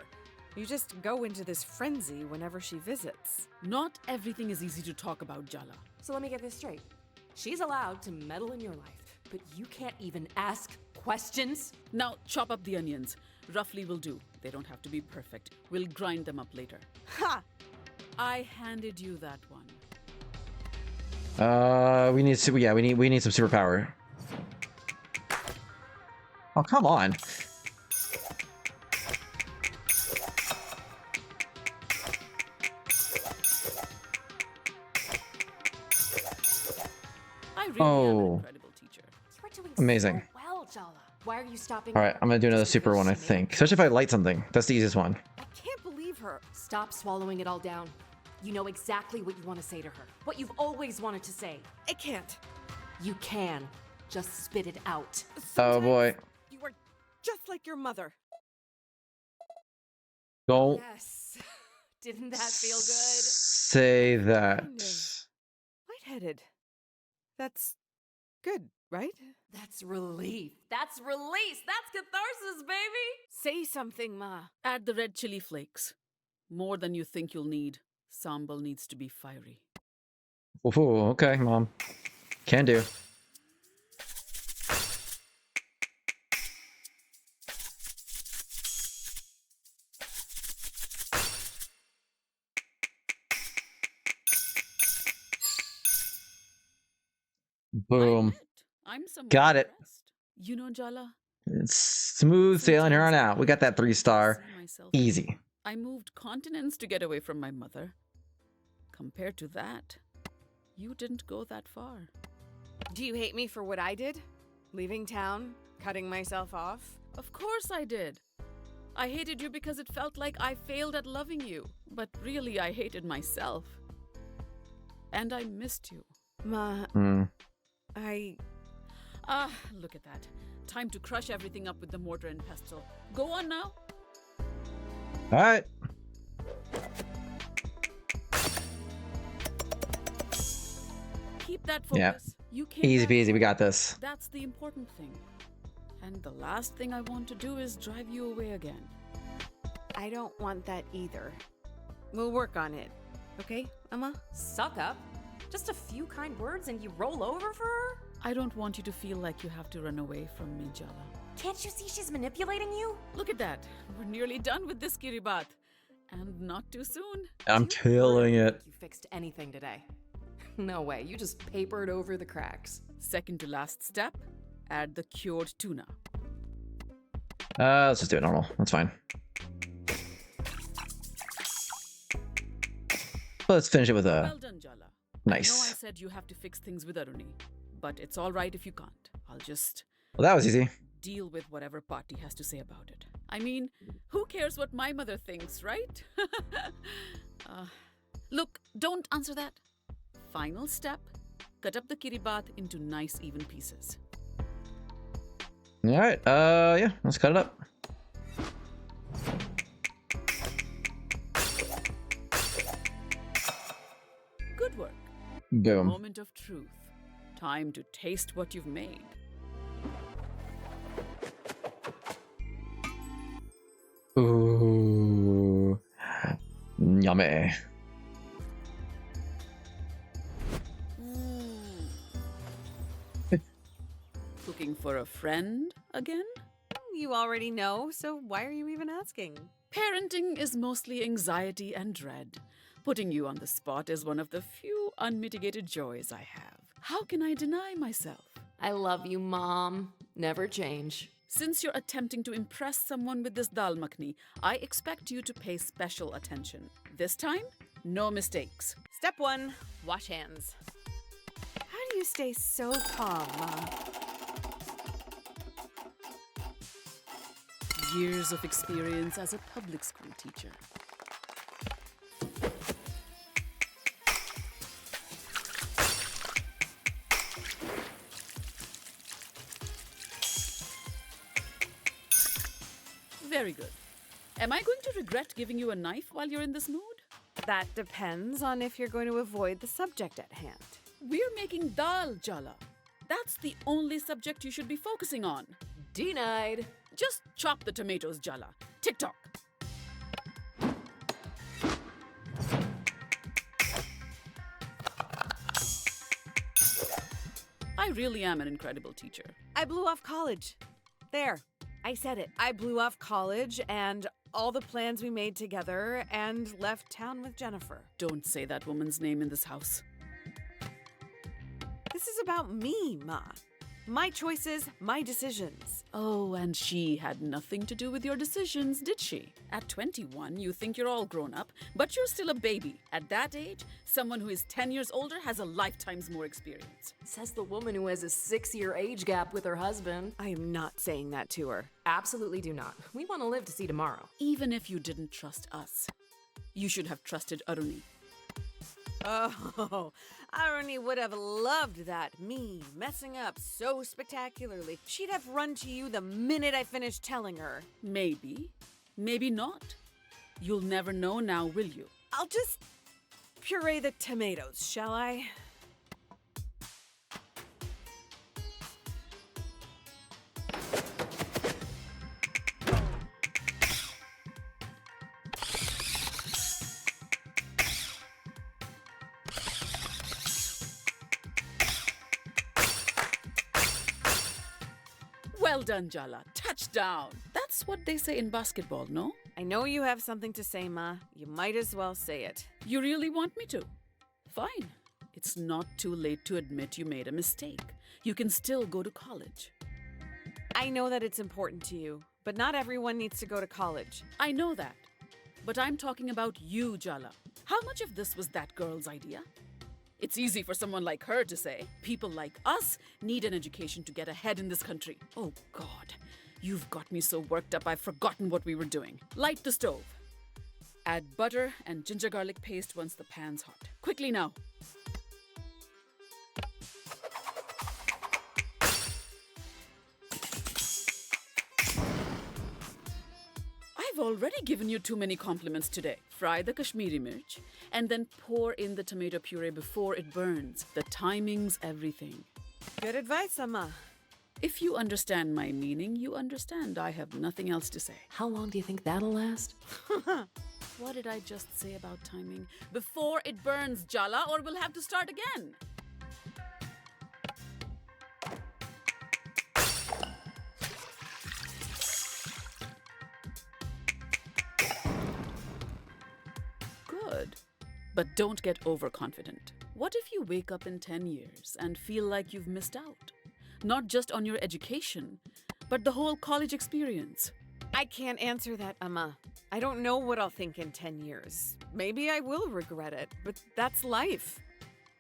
You just go into this frenzy whenever she visits. Not everything is easy to talk about, Jala. So let me get this straight. She's allowed to meddle in your life, but you can't even ask questions? Now, chop up the onions. Roughly will do. They don't have to be perfect. We'll grind them up later. Ha! I handed you that one. We need to. Yeah, we need some superpower. Oh, come on. I really am an Oh. incredible teacher. You're doing Amazing. so well, Jala. Why are you stopping? All right, I'm gonna do another Just super because one, I she made think. you? Especially if I light something. That's the easiest one. I can't believe her. Stop swallowing it all down. You know exactly what you want to say to her. What you've always wanted to say. I can't. You can. Just spit it out. Oh boy. Sometimes You are just like your mother. Don't Yes. Didn't that feel good? say that. Kind of. Lightheaded. That's good, right? That's relief. That's release. That's catharsis, baby. Say something, Ma. Add the red chili flakes. More than you think you'll need. Sambal needs to be fiery. Ooh, okay, Mom. Can do. I Boom. admit, I'm somewhat Got it. impressed. You know, Jala, It's smooth sailing here on out. We got that 3-star. I see myself- Easy. I moved continents to get away from my mother. Compared to that, you didn't go that far. Do you hate me for what I did? Leaving town? Cutting myself off? Of course I did. I hated you because it felt like I failed at loving you. But really, I hated myself. And I missed you. Ma, Hmm. Ah, look at that. Time to crush everything up with the mortar and pestle. Go on now. All right. Keep that focus. Yeah. You came Easy back peasy. We home. got this. That's the important thing. And the last thing I want to do is drive you away again. I don't want that either. We'll work on it. Okay, Emma? Suck up. Just a few kind words and you roll over for her? I don't want you to feel like you have to run away from me, Jala. Can't you see she's manipulating you? Look at that. We're nearly done with this Kiribat. And not too soon. I'm Do you killing really it. think you fixed anything today? No way. You just papered over the cracks. Second to last step, add the cured tuna. Let's just do it normal. That's fine. Let's finish it with a Well done, Jala. I know I nice. said you have to fix things with Aruni, but it's all right if you can't. I'll just Well, that was easy. deal with whatever Patti has to say about it. I mean, who cares what my mother thinks, right? Look, don't answer that. Final step, cut up the kiribat into nice even pieces. All right. Yeah. Let's cut it up. Good work. Boom. Moment of truth. Time to taste what you've made. Ooh. Yummy. Looking for a friend again? You already know, so why are you even asking? Parenting is mostly anxiety and dread. Putting you on the spot is one of the few unmitigated joys I have. How can I deny myself? I love you, Mom. Never change. Since you're attempting to impress someone with this dal makhni, I expect you to pay special attention. This time, no mistakes. Step 1, wash hands. How do you stay so calm, Ma? Years of experience as a public school teacher. Very good. Am I going to regret giving you a knife while you're in this mood? That depends on if you're going to avoid the subject at hand. We're making dal, Jala. That's the only subject you should be focusing on. Denied. Just chop the tomatoes, Jala. Tick-tock. I really am an incredible teacher. I blew off college. There, I said it. I blew off college and all the plans we made together and left town with Jennifer. Don't say that woman's name in this house. is about me, Ma. My choices, my decisions. Oh, and she had nothing to do with your decisions, did she? At 21, you think you're all grown up, but you're still a baby. At that age, someone who is 10 years older has a lifetime's more experience. Says the woman who has a 6-year age gap with her husband. I am not saying that to her. Absolutely do not. We want to live to see tomorrow. Even if you didn't trust us, you should have trusted Aruni. Oh, Aruni would have loved that. Me messing up so spectacularly. She'd have run to you the minute I finished telling her. Maybe, maybe not. You'll never know now, will you? I'll just puree the tomatoes, shall I? Well done, Jala. Touchdown. That's what they say in basketball, no? I know you have something to say, Ma. You might as well say it. You really want me to? Fine. It's not too late to admit you made a mistake. You can still go to college. I know that it's important to you, but not everyone needs to go to college. I know that. But I'm talking about you, Jala. How much of this was that girl's idea? It's easy for someone like her to say. People like us need an education to get ahead in this country. Oh, God. You've got me so worked up I've forgotten what we were doing. Light the stove. Add butter and ginger garlic paste once the pan's hot. Quickly now. I've already given you too many compliments today. Fry the Kashmiri mirch and then pour in the tomato puree before it burns. The timing's everything. Good advice, Amma. If you understand my meaning, you understand. I have nothing else to say. How long do you think that'll last? What did I just say about timing? Before it burns, Jala, or we'll have to start again. Good. But don't get overconfident. What if you wake up in 10 years and feel like you've missed out? Not just on your education, but the whole college experience. I can't answer that, Amma. I don't know what I'll think in 10 years. Maybe I will regret it, but that's life.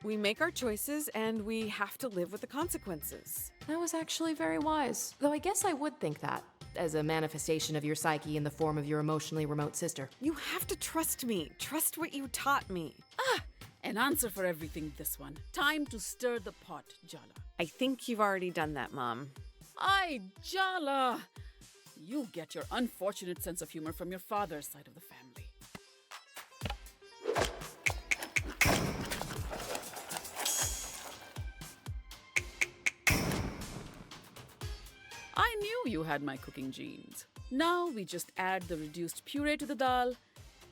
We make our choices and we have to live with the consequences. That was actually very wise. Though I guess I would think that, as a manifestation of your psyche in the form of your emotionally remote sister. You have to trust me. Trust what you taught me. An answer for everything, this one. Time to stir the pot, Jala. I think you've already done that, Mom. Ay, Jala! You get your unfortunate sense of humor from your father's side of the family. I knew you had my cooking genes. Now we just add the reduced puree to the dal,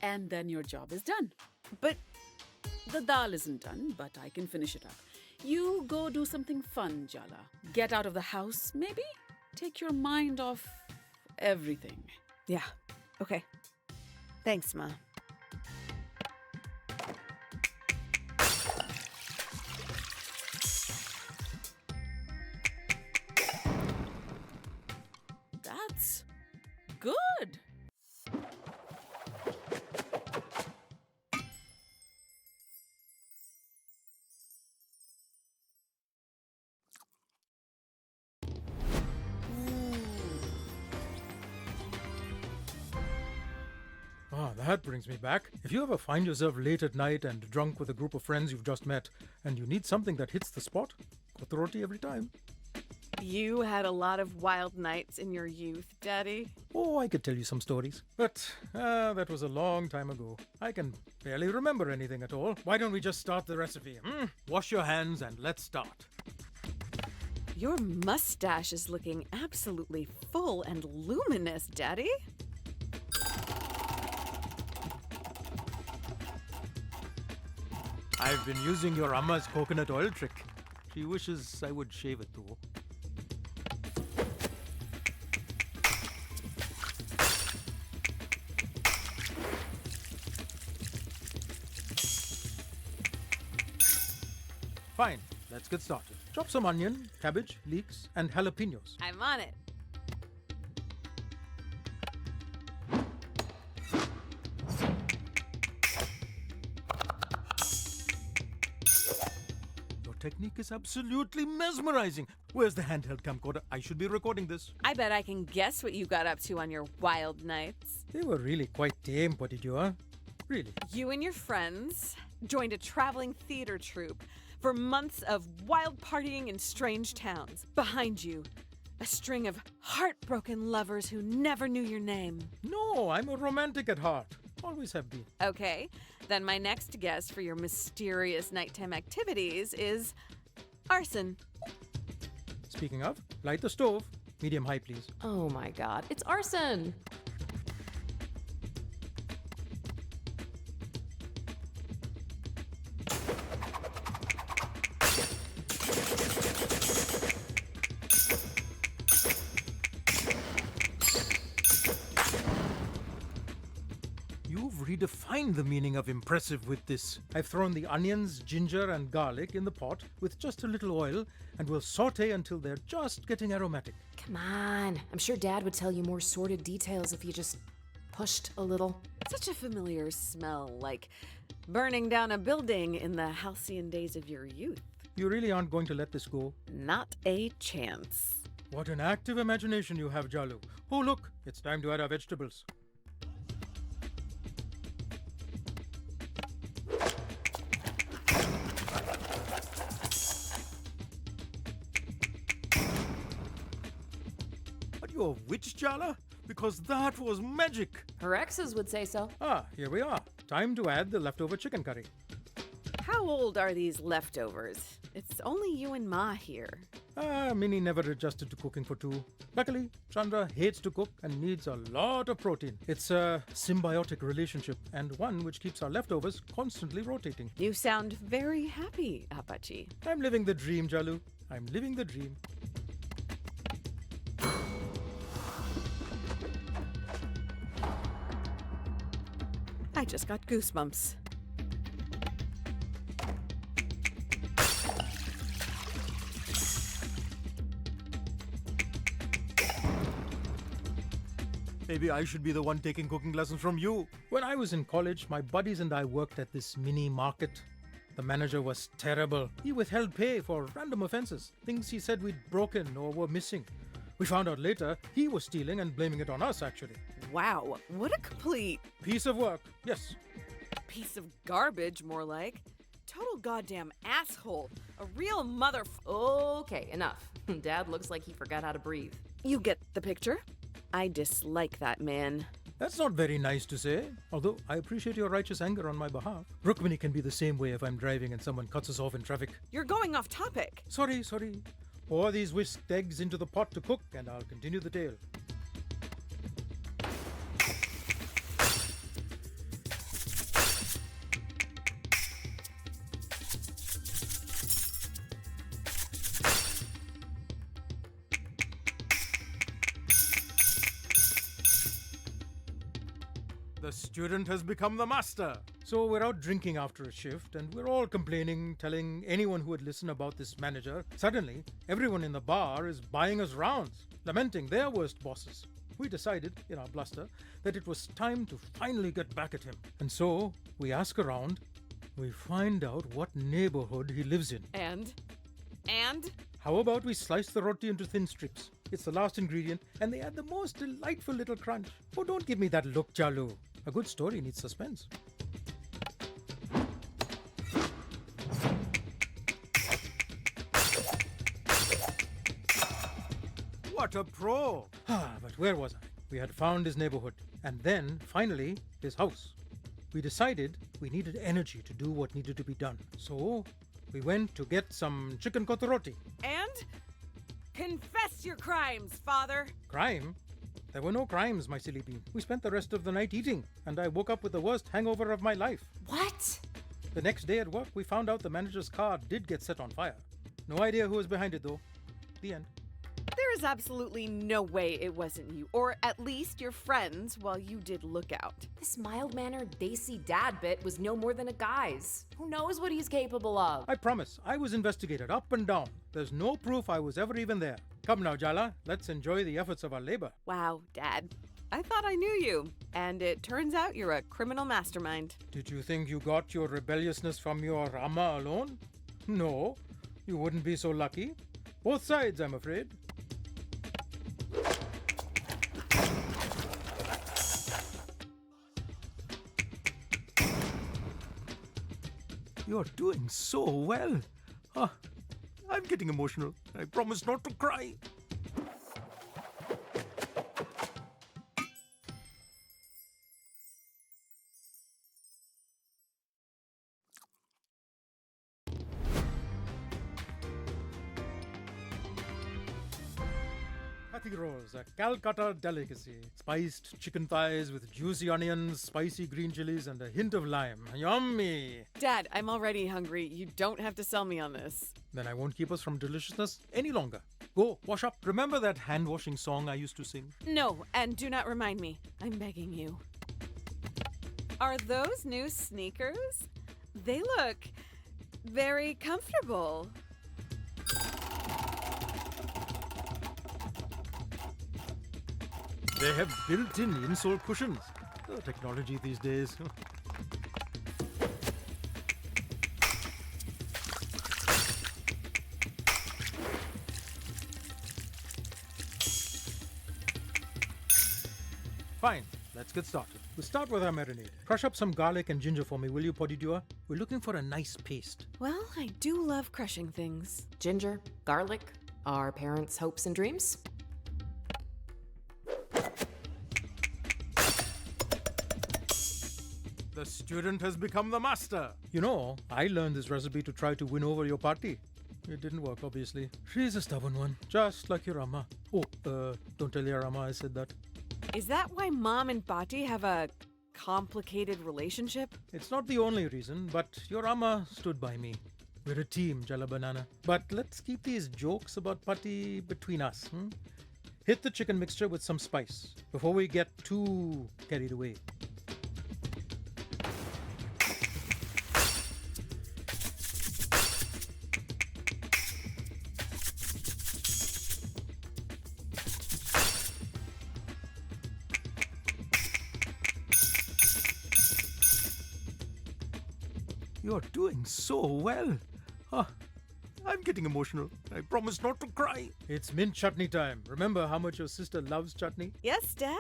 and then your job is done. But The dal isn't done, but I can finish it up. You go do something fun, Jala. Get out of the house, maybe? Take your mind off everything. yeah, okay. Thanks, Ma. That's good. Ah, that brings me back. If you ever find yourself late at night and drunk with a group of friends you've just met, and you need something that hits the spot, koth roti every time. You had a lot of wild nights in your youth, Daddy. Oh, I could tell you some stories. But that was a long time ago. I can barely remember anything at all. Why don't we just start the recipe? Wash your hands and let's start. Your mustache is looking absolutely full and luminous, Daddy. I've been using your Amma's coconut oil trick. She wishes I would shave it though. Fine, let's get started. Chop some onion, cabbage, leeks, and jalapenos. I'm on it. Your technique is absolutely mesmerizing. Where's the handheld camcorder? I should be recording this. I bet I can guess what you got up to on your wild nights. They were really quite tame, what did you, huh? Really? You and your friends joined a traveling theater troupe for months of wild partying in strange towns. Behind you, a string of heartbroken lovers who never knew your name. No, I'm a romantic at heart. Always have been. Okay, then my next guess for your mysterious nighttime activities is arson. Speaking of, light the stove. Medium high, please. Oh my god, it's arson! You've redefined the meaning of impressive with this. I've thrown the onions, ginger, and garlic in the pot with just a little oil and will saute until they're just getting aromatic. Come on, I'm sure Dad would tell you more sordid details if you just pushed a little. Such a familiar smell, like burning down a building in the halcyon days of your youth. You really aren't going to let this go? Not a chance. What an active imagination you have, Jalu. Oh, look, it's time to add our vegetables. Are you a witch, Jala? Because that was magic. Her exes would say so. Ah, here we are. Time to add the leftover chicken curry. How old are these leftovers? It's only you and Ma here. Minnie never adjusted to cooking for two. Luckily, Chandra hates to cook and needs a lot of protein. It's a symbiotic relationship and one which keeps our leftovers constantly rotating. You sound very happy, Apache. I'm living the dream, Jalu. I'm living the dream. I just got goosebumps. Maybe I should be the one taking cooking lessons from you. When I was in college, my buddies and I worked at this mini market. The manager was terrible. He withheld pay for random offenses, things he said we'd broken or were missing. We found out later he was stealing and blaming it on us, actually. Wow, what a complete Piece of work, yes. piece of garbage, more like. Total goddamn asshole. A real Okay, enough. Dad looks like he forgot how to breathe. You get the picture? I dislike that man. That's not very nice to say, although I appreciate your righteous anger on my behalf. Rukmini can be the same way if I'm driving and someone cuts us off in traffic. You're going off topic. Sorry. Pour these whisked eggs into the pot to cook and I'll continue the tale. The student has become the master. So we're out drinking after a shift and we're all complaining, telling anyone who would listen about this manager. Suddenly, everyone in the bar is buying us rounds, lamenting their worst bosses. We decided, in our bluster, that it was time to finally get back at him. And so, we ask around, we find out what neighborhood he lives in. And? How about we slice the roti into thin strips? It's the last ingredient, and they add the most delightful little crunch. Oh, don't give me that look, Jalu. A good story needs suspense. What a pro! But where was I? We had found his neighborhood, and then, finally, his house. We decided we needed energy to do what needed to be done. So, we went to get some chicken kotoroti. And? Confess your crimes, father. Crime? There were no crimes, my silly bean. We spent the rest of the night eating, and I woke up with the worst hangover of my life. What? The next day at work, we found out the manager's car did get set on fire. No idea who was behind it, though. The end. There There's absolutely no way it wasn't you, or at least your friends, while you did look out. This mild-mannered Desi dad bit was no more than a guise. Who knows what he's capable of? I promise, I was investigated up and down. There's no proof I was ever even there. Come now, Jala, let's enjoy the efforts of our labor. Wow, Dad. I thought I knew you, and it turns out you're a criminal mastermind. Did you think you got your rebelliousness from your Amma alone? No, you wouldn't be so lucky. Both sides, I'm afraid. You're doing so well. I'm getting emotional. I promise not to cry. Kathi rolls, a Calcutta delicacy. Spiced chicken thighs with juicy onions, spicy green chilies, and a hint of lime. Yummy! Dad, I'm already hungry. You don't have to sell me on this. Then I won't keep us from deliciousness any longer. Go, wash up. Remember that hand-washing song I used to sing? No, and do not remind me. I'm begging you. Are those new sneakers? They look very comfortable. They have built-in insole cushions. Oh, technology these days. Fine, let's get started. We'll start with our marinade. Crush up some garlic and ginger for me, will you, Podidua? We're looking for a nice paste. Well, I do love crushing things. Ginger, garlic, our parents' hopes and dreams. The student has become the master. You know, I learned this recipe to try to win over your party. It didn't work, obviously. She's a stubborn one, just like your Amma. Oh, don't tell your Amma I said that. Is that why Mom and Bati have a complicated relationship? It's not the only reason, but your Amma stood by me. We're a team, Jala Banana. But let's keep these jokes about Patti between us. Hit the chicken mixture with some spice before we get too carried away. You're doing so well. I'm getting emotional. I promise not to cry. It's mint chutney time. Remember how much your sister loves chutney? Yes, Dad?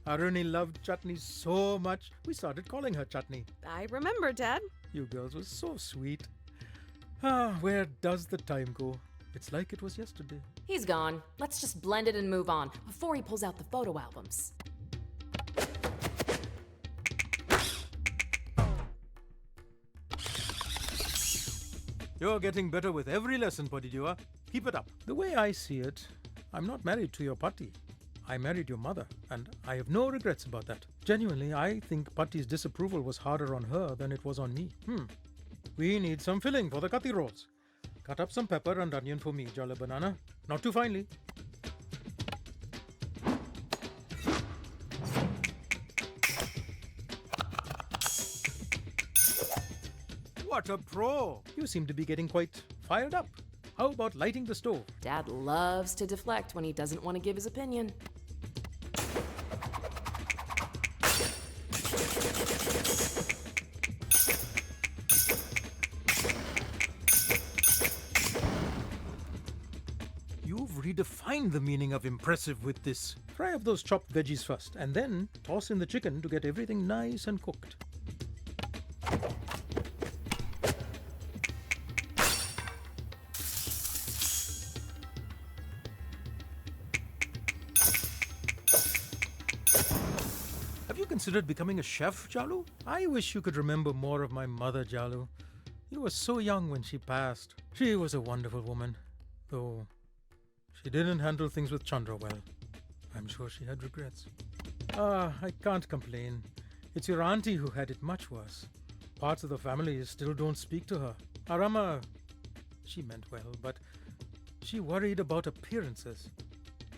Aruni loved chutney so much, we started calling her chutney. I remember, Dad. You girls were so sweet. Where does the time go? It's like it was yesterday. He's gone. Let's just blend it and move on before he pulls out the photo albums. You're getting better with every lesson, Podidua. Keep it up. The way I see it, I'm not married to your Patti. I married your mother, and I have no regrets about that. Genuinely, I think Patti's disapproval was harder on her than it was on me. We need some filling for the Kathi rolls. Cut up some pepper and onion for me, Jala Banana. Not too finely. What a pro! You seem to be getting quite fired up. How about lighting the stove? Dad loves to deflect when he doesn't want to give his opinion. You've redefined the meaning of impressive with this. Fry up those chopped veggies first, and then toss in the chicken to get everything nice and cooked. Have you considered becoming a chef, Jalu? I wish you could remember more of my mother, Jalu. You were so young when she passed. She was a wonderful woman, though she didn't handle things with Chandra well. I'm sure she had regrets. I can't complain. It's your auntie who had it much worse. Parts of the family still don't speak to her. Arama, she meant well, but she worried about appearances.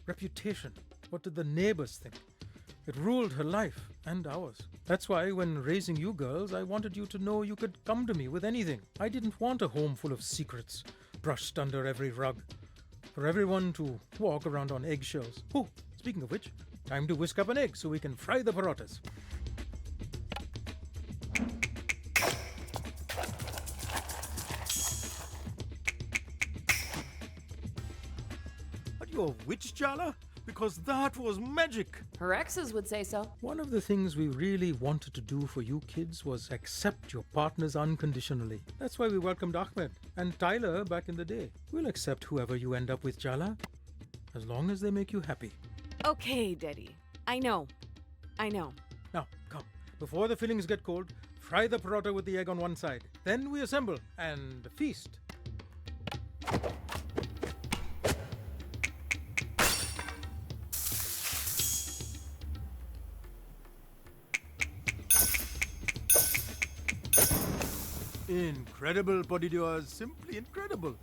Reputation. What did the neighbors think? It ruled her life and ours. That's why when raising you girls, I wanted you to know you could come to me with anything. I didn't want a home full of secrets, brushed under every rug. For everyone to walk around on eggshells. Oh, speaking of which, time to whisk up an egg so we can fry the parotas. Are you a witch, Jala? Because that was magic. Her exes would say so. One of the things we really wanted to do for you kids was accept your partners unconditionally. That's why we welcomed Ahmed and Tyler back in the day. We'll accept whoever you end up with, Jala, as long as they make you happy. Okay, Daddy. I know. Now, come. Before the fillings get cold, fry the parota with the egg on one side. Then we assemble and feast. Incredible, Bodidioas. Simply incredible.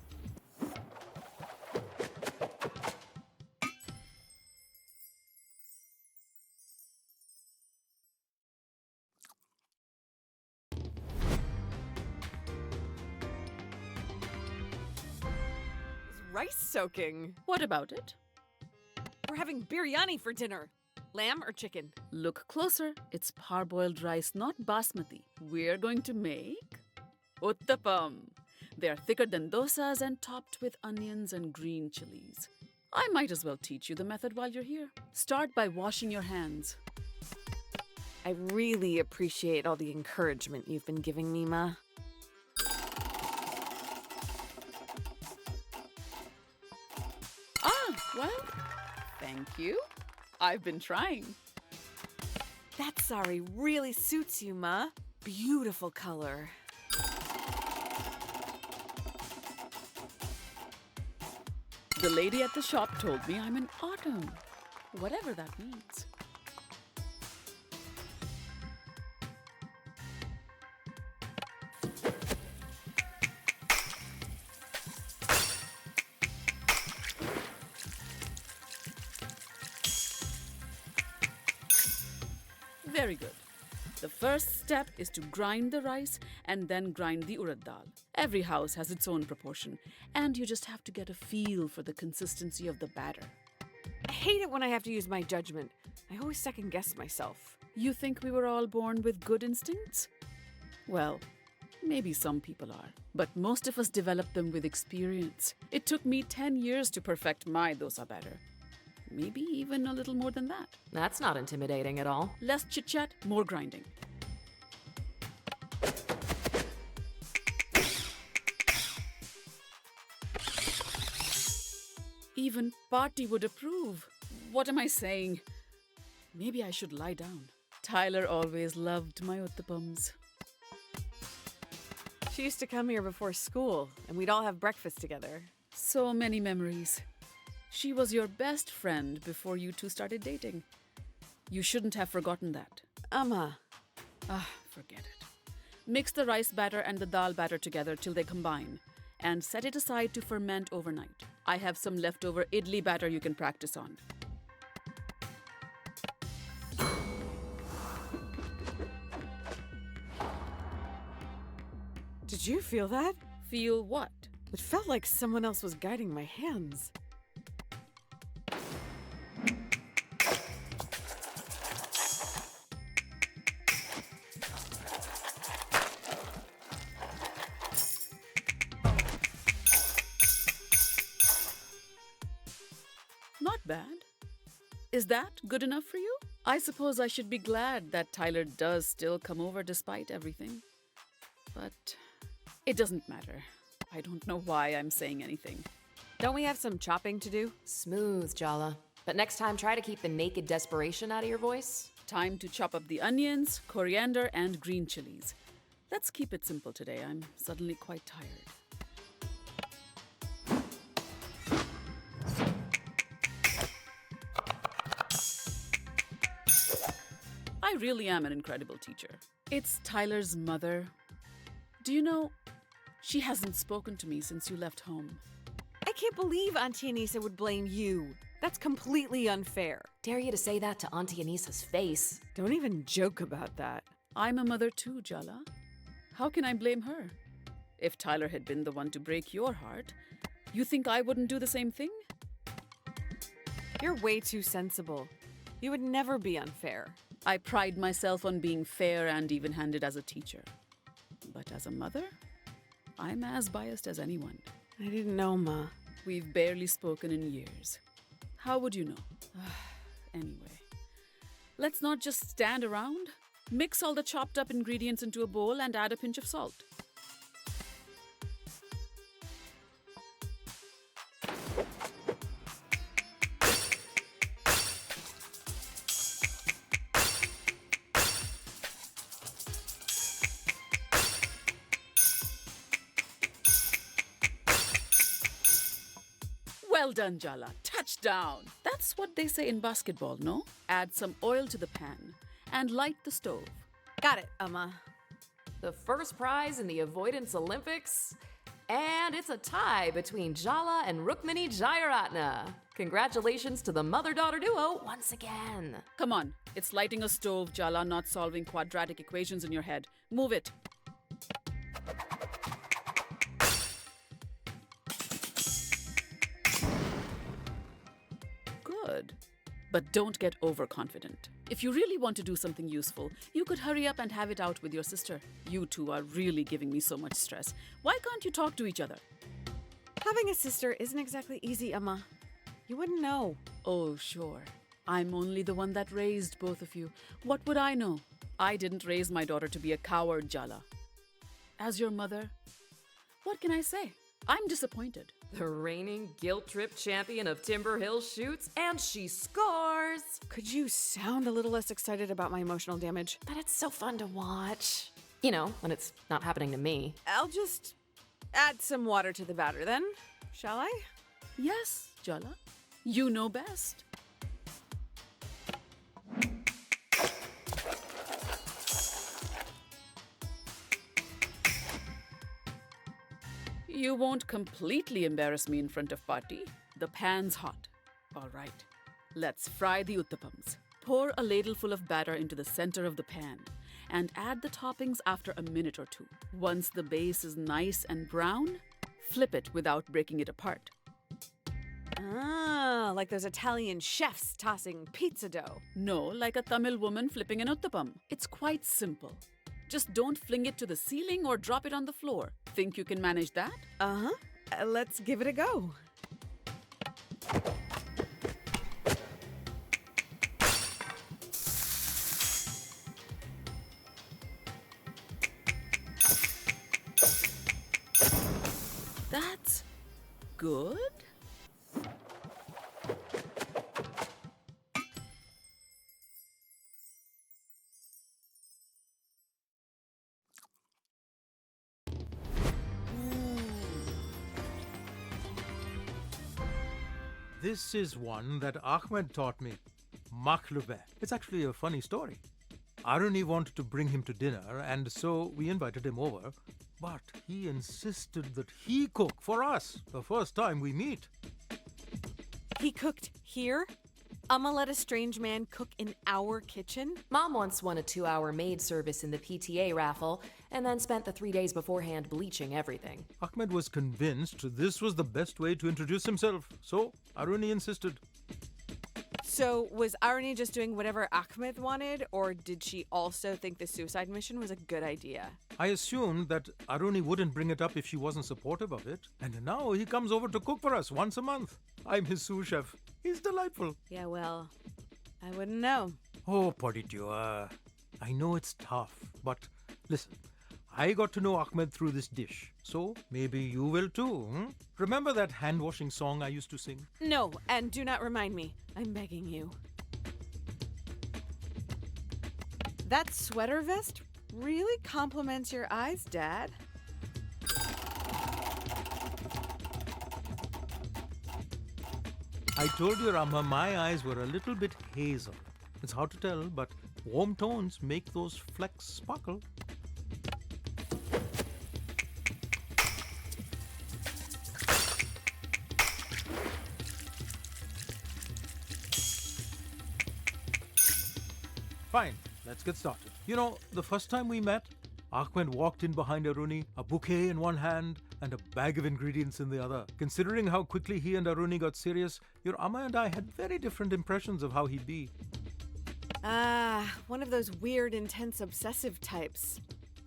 It's rice soaking. What about it? We're having biryani for dinner. Lamb or chicken? Look closer. It's parboiled rice, not basmati. We're going to make uttapam. They are thicker than dosas and topped with onions and green chilies. I might as well teach you the method while you're here. Start by washing your hands. I really appreciate all the encouragement you've been giving me, Ma. Well, thank you. I've been trying. That sari really suits you, Ma. Beautiful color. The lady at the shop told me I'm an autumn, whatever that means. Very good. The first step is to grind the rice and then grind the urad dal. Every house has its own proportion, and you just have to get a feel for the consistency of the batter. I hate it when I have to use my judgment. I always second guess myself. You think we were all born with good instincts? Well, maybe some people are, but most of us develop them with experience. It took me 10 years to perfect my dosa batter. Maybe even a little more than that. That's not intimidating at all. Less chit-chat, more grinding. Even Party would approve. What am I saying? Maybe I should lie down. Tyler always loved my uttapams. She used to come here before school, and we'd all have breakfast together. So many memories. She was your best friend before you two started dating. You shouldn't have forgotten that. Amma. Forget it. Mix the rice batter and the dal batter together till they combine, and set it aside to ferment overnight. I have some leftover idli batter you can practice on. Did you feel that? Feel what? It felt like someone else was guiding my hands. Not bad. Is that good enough for you? I suppose I should be glad that Tyler does still come over despite everything. But it doesn't matter. I don't know why I'm saying anything. Don't we have some chopping to do? Smooth, Jala. But next time, try to keep the naked desperation out of your voice. Time to chop up the onions, coriander, and green chilies. Let's keep it simple today. I'm suddenly quite tired. I really am an incredible teacher. It's Tyler's mother. Do you know, she hasn't spoken to me since you left home. I can't believe Auntie Anissa would blame you. That's completely unfair. Dare you to say that to Auntie Anisa's face. Don't even joke about that. I'm a mother too, Jala. How can I blame her? If Tyler had been the one to break your heart, you think I wouldn't do the same thing? You're way too sensible. You would never be unfair. I pride myself on being fair and even-handed as a teacher. But as a mother, I'm as biased as anyone. I didn't know, Ma. We've barely spoken in years. How would you know? Anyway, let's not just stand around. Mix all the chopped up ingredients into a bowl and add a pinch of salt. Well done, Jala. Touchdown! That's what they say in basketball, no? Add some oil to the pan and light the stove. Got it, Amma. The first prize in the Avoidance Olympics. And it's a tie between Jala and Rukmini Jayaratna. Congratulations to the mother-daughter duo once again. Come on, it's lighting a stove, Jala, not solving quadratic equations in your head. Move it. Good. But don't get overconfident. If you really want to do something useful, you could hurry up and have it out with your sister. You two are really giving me so much stress. Why can't you talk to each other? Having a sister isn't exactly easy, Amma. You wouldn't know. Oh, sure. I'm only the one that raised both of you. What would I know? I didn't raise my daughter to be a coward, Jala. As your mother, what can I say? I'm disappointed. The reigning guilt trip champion of Timber Hill shoots, and she scores! Could you sound a little less excited about my emotional damage? But it's so fun to watch. You know, when it's not happening to me. I'll just add some water to the batter then, shall I? Yes, Jala. You know best. You won't completely embarrass me in front of Patti. The pan's hot. All right, let's fry the uttapams. Pour a ladleful of batter into the center of the pan and add the toppings after a minute or two. Once the base is nice and brown, flip it without breaking it apart. Ah, like those Italian chefs tossing pizza dough. No, like a Tamil woman flipping an uttapam. It's quite simple. Just don't fling it to the ceiling or drop it on the floor. Think you can manage that? Uh-huh. Let's give it a go. That's good. This is one that Ahmed taught me. Makhlube. It's actually a funny story. Aruni wanted to bring him to dinner, and so we invited him over. But he insisted that he cook for us the first time we meet. He cooked here? Amma let a strange man cook in our kitchen? Mom once won a 2-hour maid service in the PTA raffle, and then spent the 3 days beforehand bleaching everything. Ahmed was convinced this was the best way to introduce himself, so Aruni insisted. So, was Aruni just doing whatever Ahmed wanted, or did she also think the suicide mission was a good idea? I assumed that Aruni wouldn't bring it up if she wasn't supportive of it, and now he comes over to cook for us once a month. I'm his sous chef. He's delightful. Yeah, well, I wouldn't know. Oh, Paditua, I know it's tough, but listen, I got to know Ahmed through this dish, so maybe you will too. Remember that hand-washing song I used to sing? No, and do not remind me. I'm begging you. That sweater vest really compliments your eyes, Dad. I told you, Rama, my eyes were a little bit hazel. It's hard to tell, but warm tones make those flecks sparkle. Fine, let's get started. You know, the first time we met, Ahmed walked in behind Aruni, a bouquet in one hand and a bag of ingredients in the other. Considering how quickly he and Aruni got serious, your Amma and I had very different impressions of how he'd be. One of those weird, intense, obsessive types.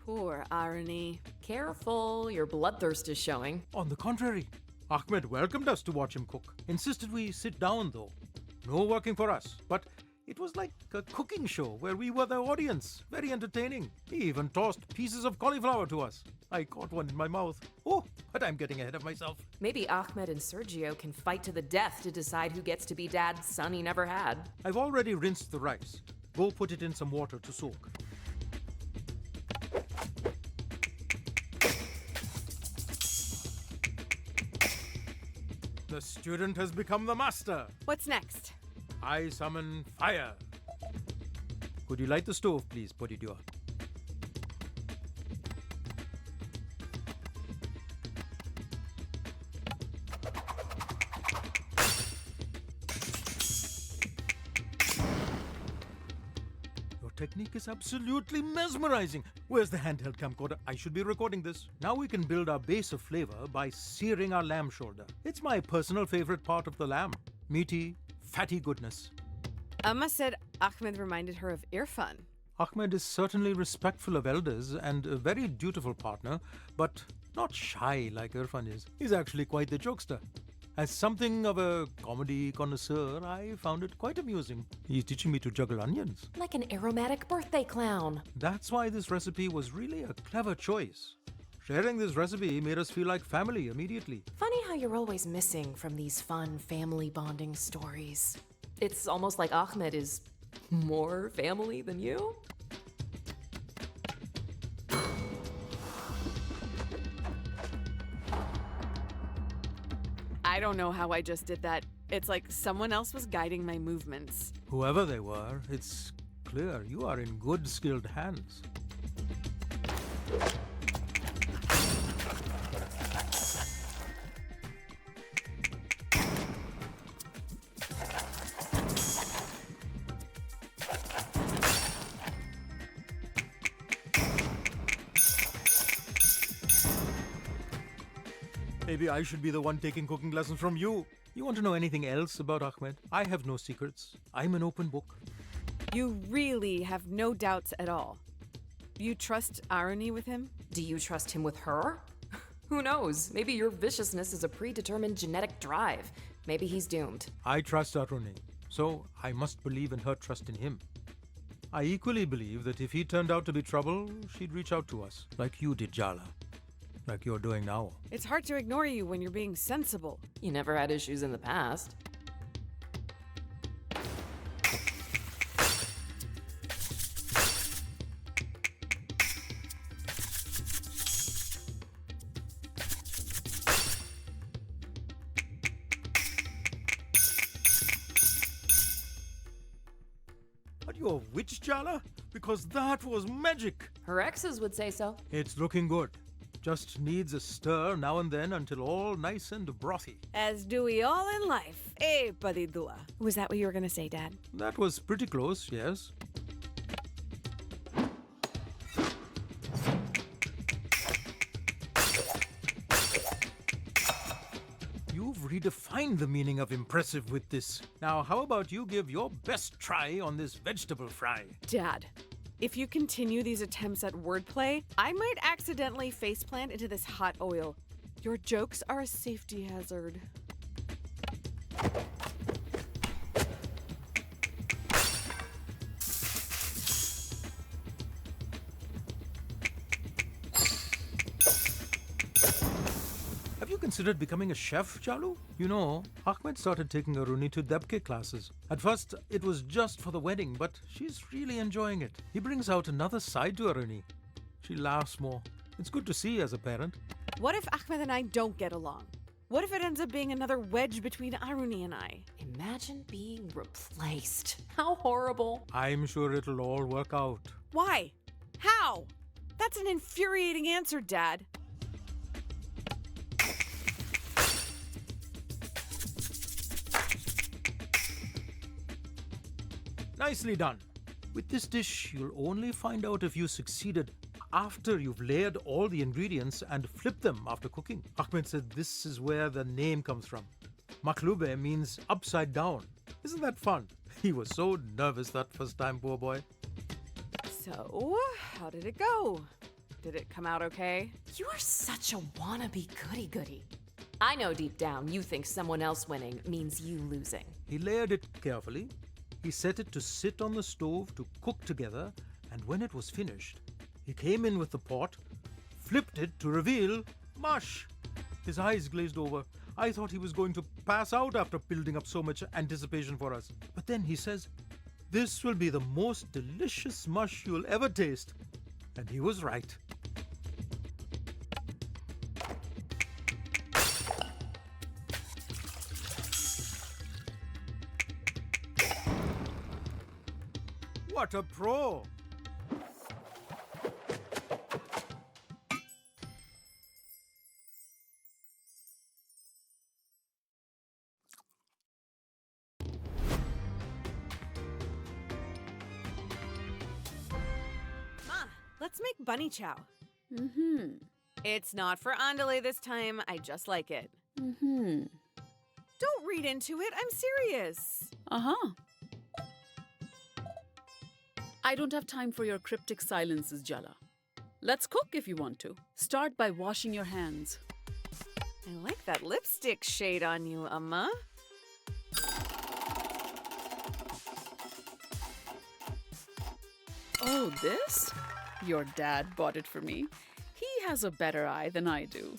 Poor Aruni. Careful, your bloodthirst is showing. On the contrary, Ahmed welcomed us to watch him cook. Insisted we sit down though. No working for us, but it was like a cooking show where we were the audience. Very entertaining. He even tossed pieces of cauliflower to us. I caught one in my mouth. Oh, but I'm getting ahead of myself. Maybe Ahmed and Sergio can fight to the death to decide who gets to be Dad's son he never had. I've already rinsed the rice. Go put it in some water to soak. The student has become the master. What's next? I summon fire. Could you light the stove, please, Podidua? Your technique is absolutely mesmerizing. Where's the handheld camcorder? I should be recording this. Now we can build our base of flavor by searing our lamb shoulder. It's my personal favorite part of the lamb. Meaty, fatty goodness. Amma said Ahmed reminded her of Irfan. Ahmed is certainly respectful of elders and a very dutiful partner, but not shy like Irfan is. He's actually quite the jokester. As something of a comedy connoisseur, I found it quite amusing. He's teaching me to juggle onions. Like an aromatic birthday clown. That's why this recipe was really a clever choice. Sharing this recipe made us feel like family immediately. Funny how you're always missing from these fun family bonding stories. It's almost like Ahmed is more family than you. I don't know how I just did that. It's like someone else was guiding my movements. Whoever they were, it's clear you are in good, skilled hands. Maybe I should be the one taking cooking lessons from you. You want to know anything else about Ahmed? I have no secrets. I'm an open book. You really have no doubts at all. You trust Aruni with him? Do you trust him with her? Who knows? Maybe your viciousness is a predetermined genetic drive. Maybe he's doomed. I trust Aruni, so I must believe in her trust in him. I equally believe that if he turned out to be trouble, she'd reach out to us, like you did, Jala. Like you're doing now. It's hard to ignore you when you're being sensible. You never had issues in the past. Are you a witch, Jala? Because that was magic. Her exes would say so. It's looking good. Just needs a stir now and then until all nice and brothy. As do we all in life. Eh, Padidua. Was that what you were going to say, Dad? That was pretty close, yes. You've redefined the meaning of impressive with this. Now, how about you give your best try on this vegetable fry? Dad, if you continue these attempts at wordplay, I might accidentally faceplant into this hot oil. Your jokes are a safety hazard. Have you considered becoming a chef, Chalu? You know, Ahmed started taking Aruni to Debke classes. At first, it was just for the wedding, but she's really enjoying it. He brings out another side to Aruni. She laughs more. It's good to see as a parent. What if Ahmed and I don't get along? What if it ends up being another wedge between Aruni and I? Imagine being replaced. How horrible. I'm sure it'll all work out. Why? How? That's an infuriating answer, Dad. Nicely done. With this dish, you'll only find out if you succeeded after you've layered all the ingredients and flipped them after cooking. Ahmed said this is where the name comes from. Maklube means upside down. Isn't that fun? He was so nervous that first time, poor boy. So, how did it go? Did it come out okay? You are such a wannabe goody-goody. I know deep down you think someone else winning means you losing. He layered it carefully. He set it to sit on the stove to cook together, and when it was finished, he came in with the pot, flipped it to reveal mush. His eyes glazed over. I thought he was going to pass out after building up so much anticipation for us. But then he says, "This will be the most delicious mush you'll ever taste." And he was right. What a pro! Ma, let's make bunny chow. Mm-hmm. It's not for andale this time. I just like it. Mm-hmm. Don't read into it. I'm serious. Uh-huh. I don't have time for your cryptic silences, Jala. Let's cook if you want to. Start by washing your hands. I like that lipstick shade on you, Amma. Oh, this? Your dad bought it for me. He has a better eye than I do.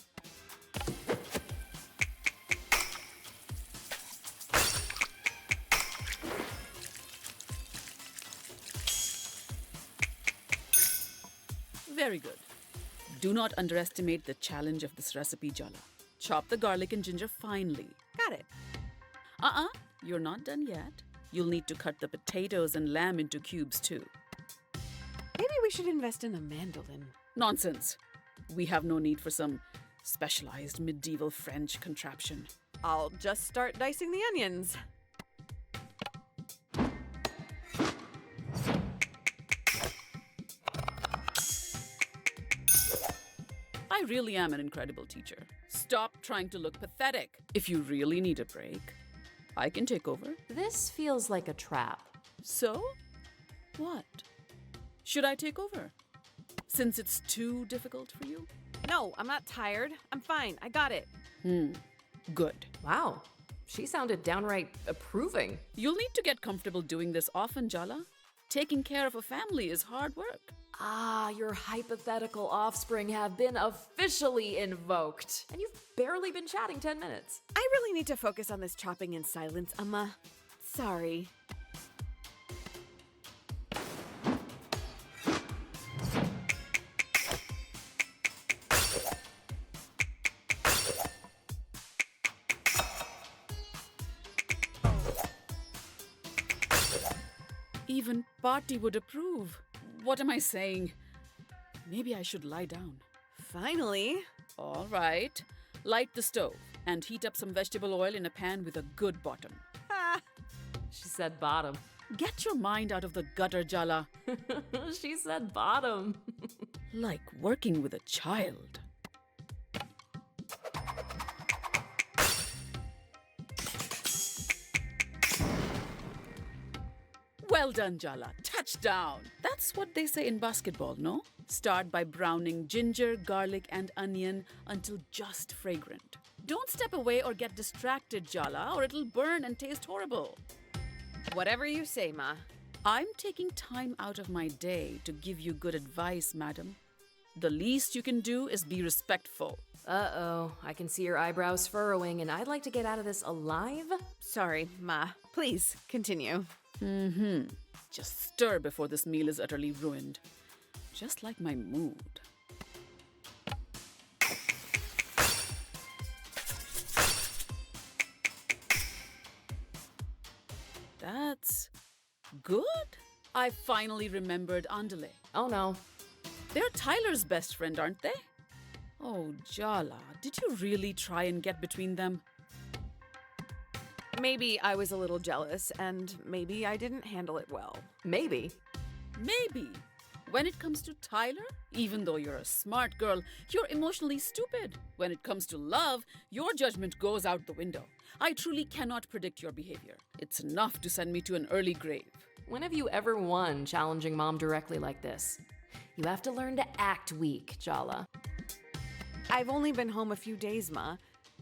Very good. Do not underestimate the challenge of this recipe, Jala. Chop the garlic and ginger finely. Got it. You're not done yet. You'll need to cut the potatoes and lamb into cubes too. Maybe we should invest in a mandolin. Nonsense. We have no need for some specialized medieval French contraption. I'll just start dicing the onions. I really am an incredible teacher. Stop trying to look pathetic. If you really need a break, I can take over. This feels like a trap. So? What? Should I take over? Since it's too difficult for you? No, I'm not tired. I'm fine. I got it. Good. Wow, she sounded downright approving. You'll need to get comfortable doing this often, Jala. Taking care of a family is hard work. Ah, your hypothetical offspring have been officially invoked. And you've barely been chatting 10 minutes. I really need to focus on this chopping in silence, Amma. Sorry. Even Party would approve. What am I saying? Maybe I should lie down. Finally. All right. Light the stove and heat up some vegetable oil in a pan with a good bottom. She said bottom. Get your mind out of the gutter, Jala. She said bottom. Like working with a child. Well done, Jala. Touchdown. That's what they say in basketball, no? Start by browning ginger, garlic, and onion until just fragrant. Don't step away or get distracted, Jala, or it'll burn and taste horrible. Whatever you say, Ma. I'm taking time out of my day to give you good advice, madam. The least you can do is be respectful. Uh-oh, I can see your eyebrows furrowing, and I'd like to get out of this alive. Sorry, Ma. Please, continue. Just stir before this meal is utterly ruined. Just like my mood. That's good. I finally remembered Andale. Oh no. They're Tyler's best friend, aren't they? Oh, Jala, did you really try and get between them? Maybe I was a little jealous, and maybe I didn't handle it well. Maybe. Maybe. When it comes to Tyler, even though you're a smart girl, you're emotionally stupid. When it comes to love, your judgment goes out the window. I truly cannot predict your behavior. It's enough to send me to an early grave. When have you ever won challenging Mom directly like this? You have to learn to act weak, Jala. I've only been home a few days, Ma.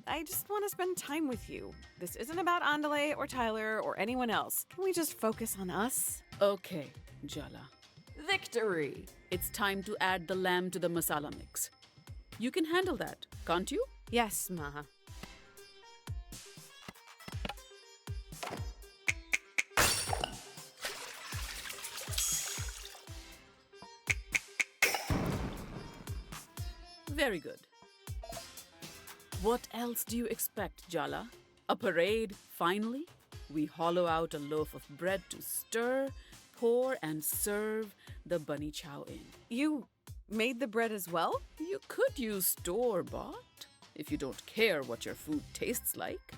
I just want to spend time with you. This isn't about Andale or Tyler or anyone else. Can we just focus on us? Okay, Jala. Victory! It's time to add the lamb to the masala mix. You can handle that, can't you? Yes, Ma. Very good. What else do you expect, Jala? A parade, finally? We hollow out a loaf of bread to stir, pour, and serve the bunny chow in. You made the bread as well? You could use store-bought if you don't care what your food tastes like.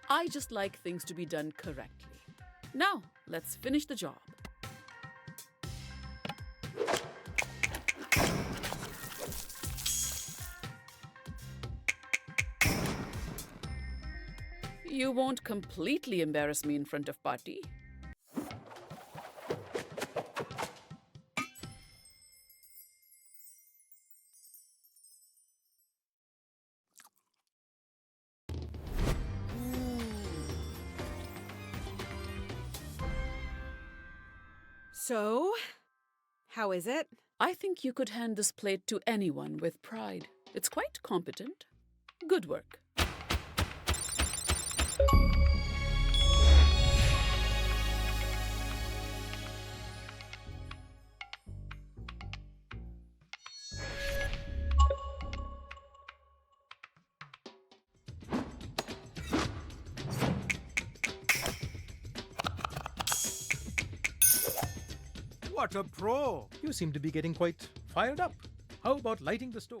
I just like things to be done correctly. Now, let's finish the job. You won't completely embarrass me in front of Patti. So, how is it? I think you could hand this plate to anyone with pride. It's quite competent. Good work. What a pro! You seem to be getting quite fired up. How about lighting the stove?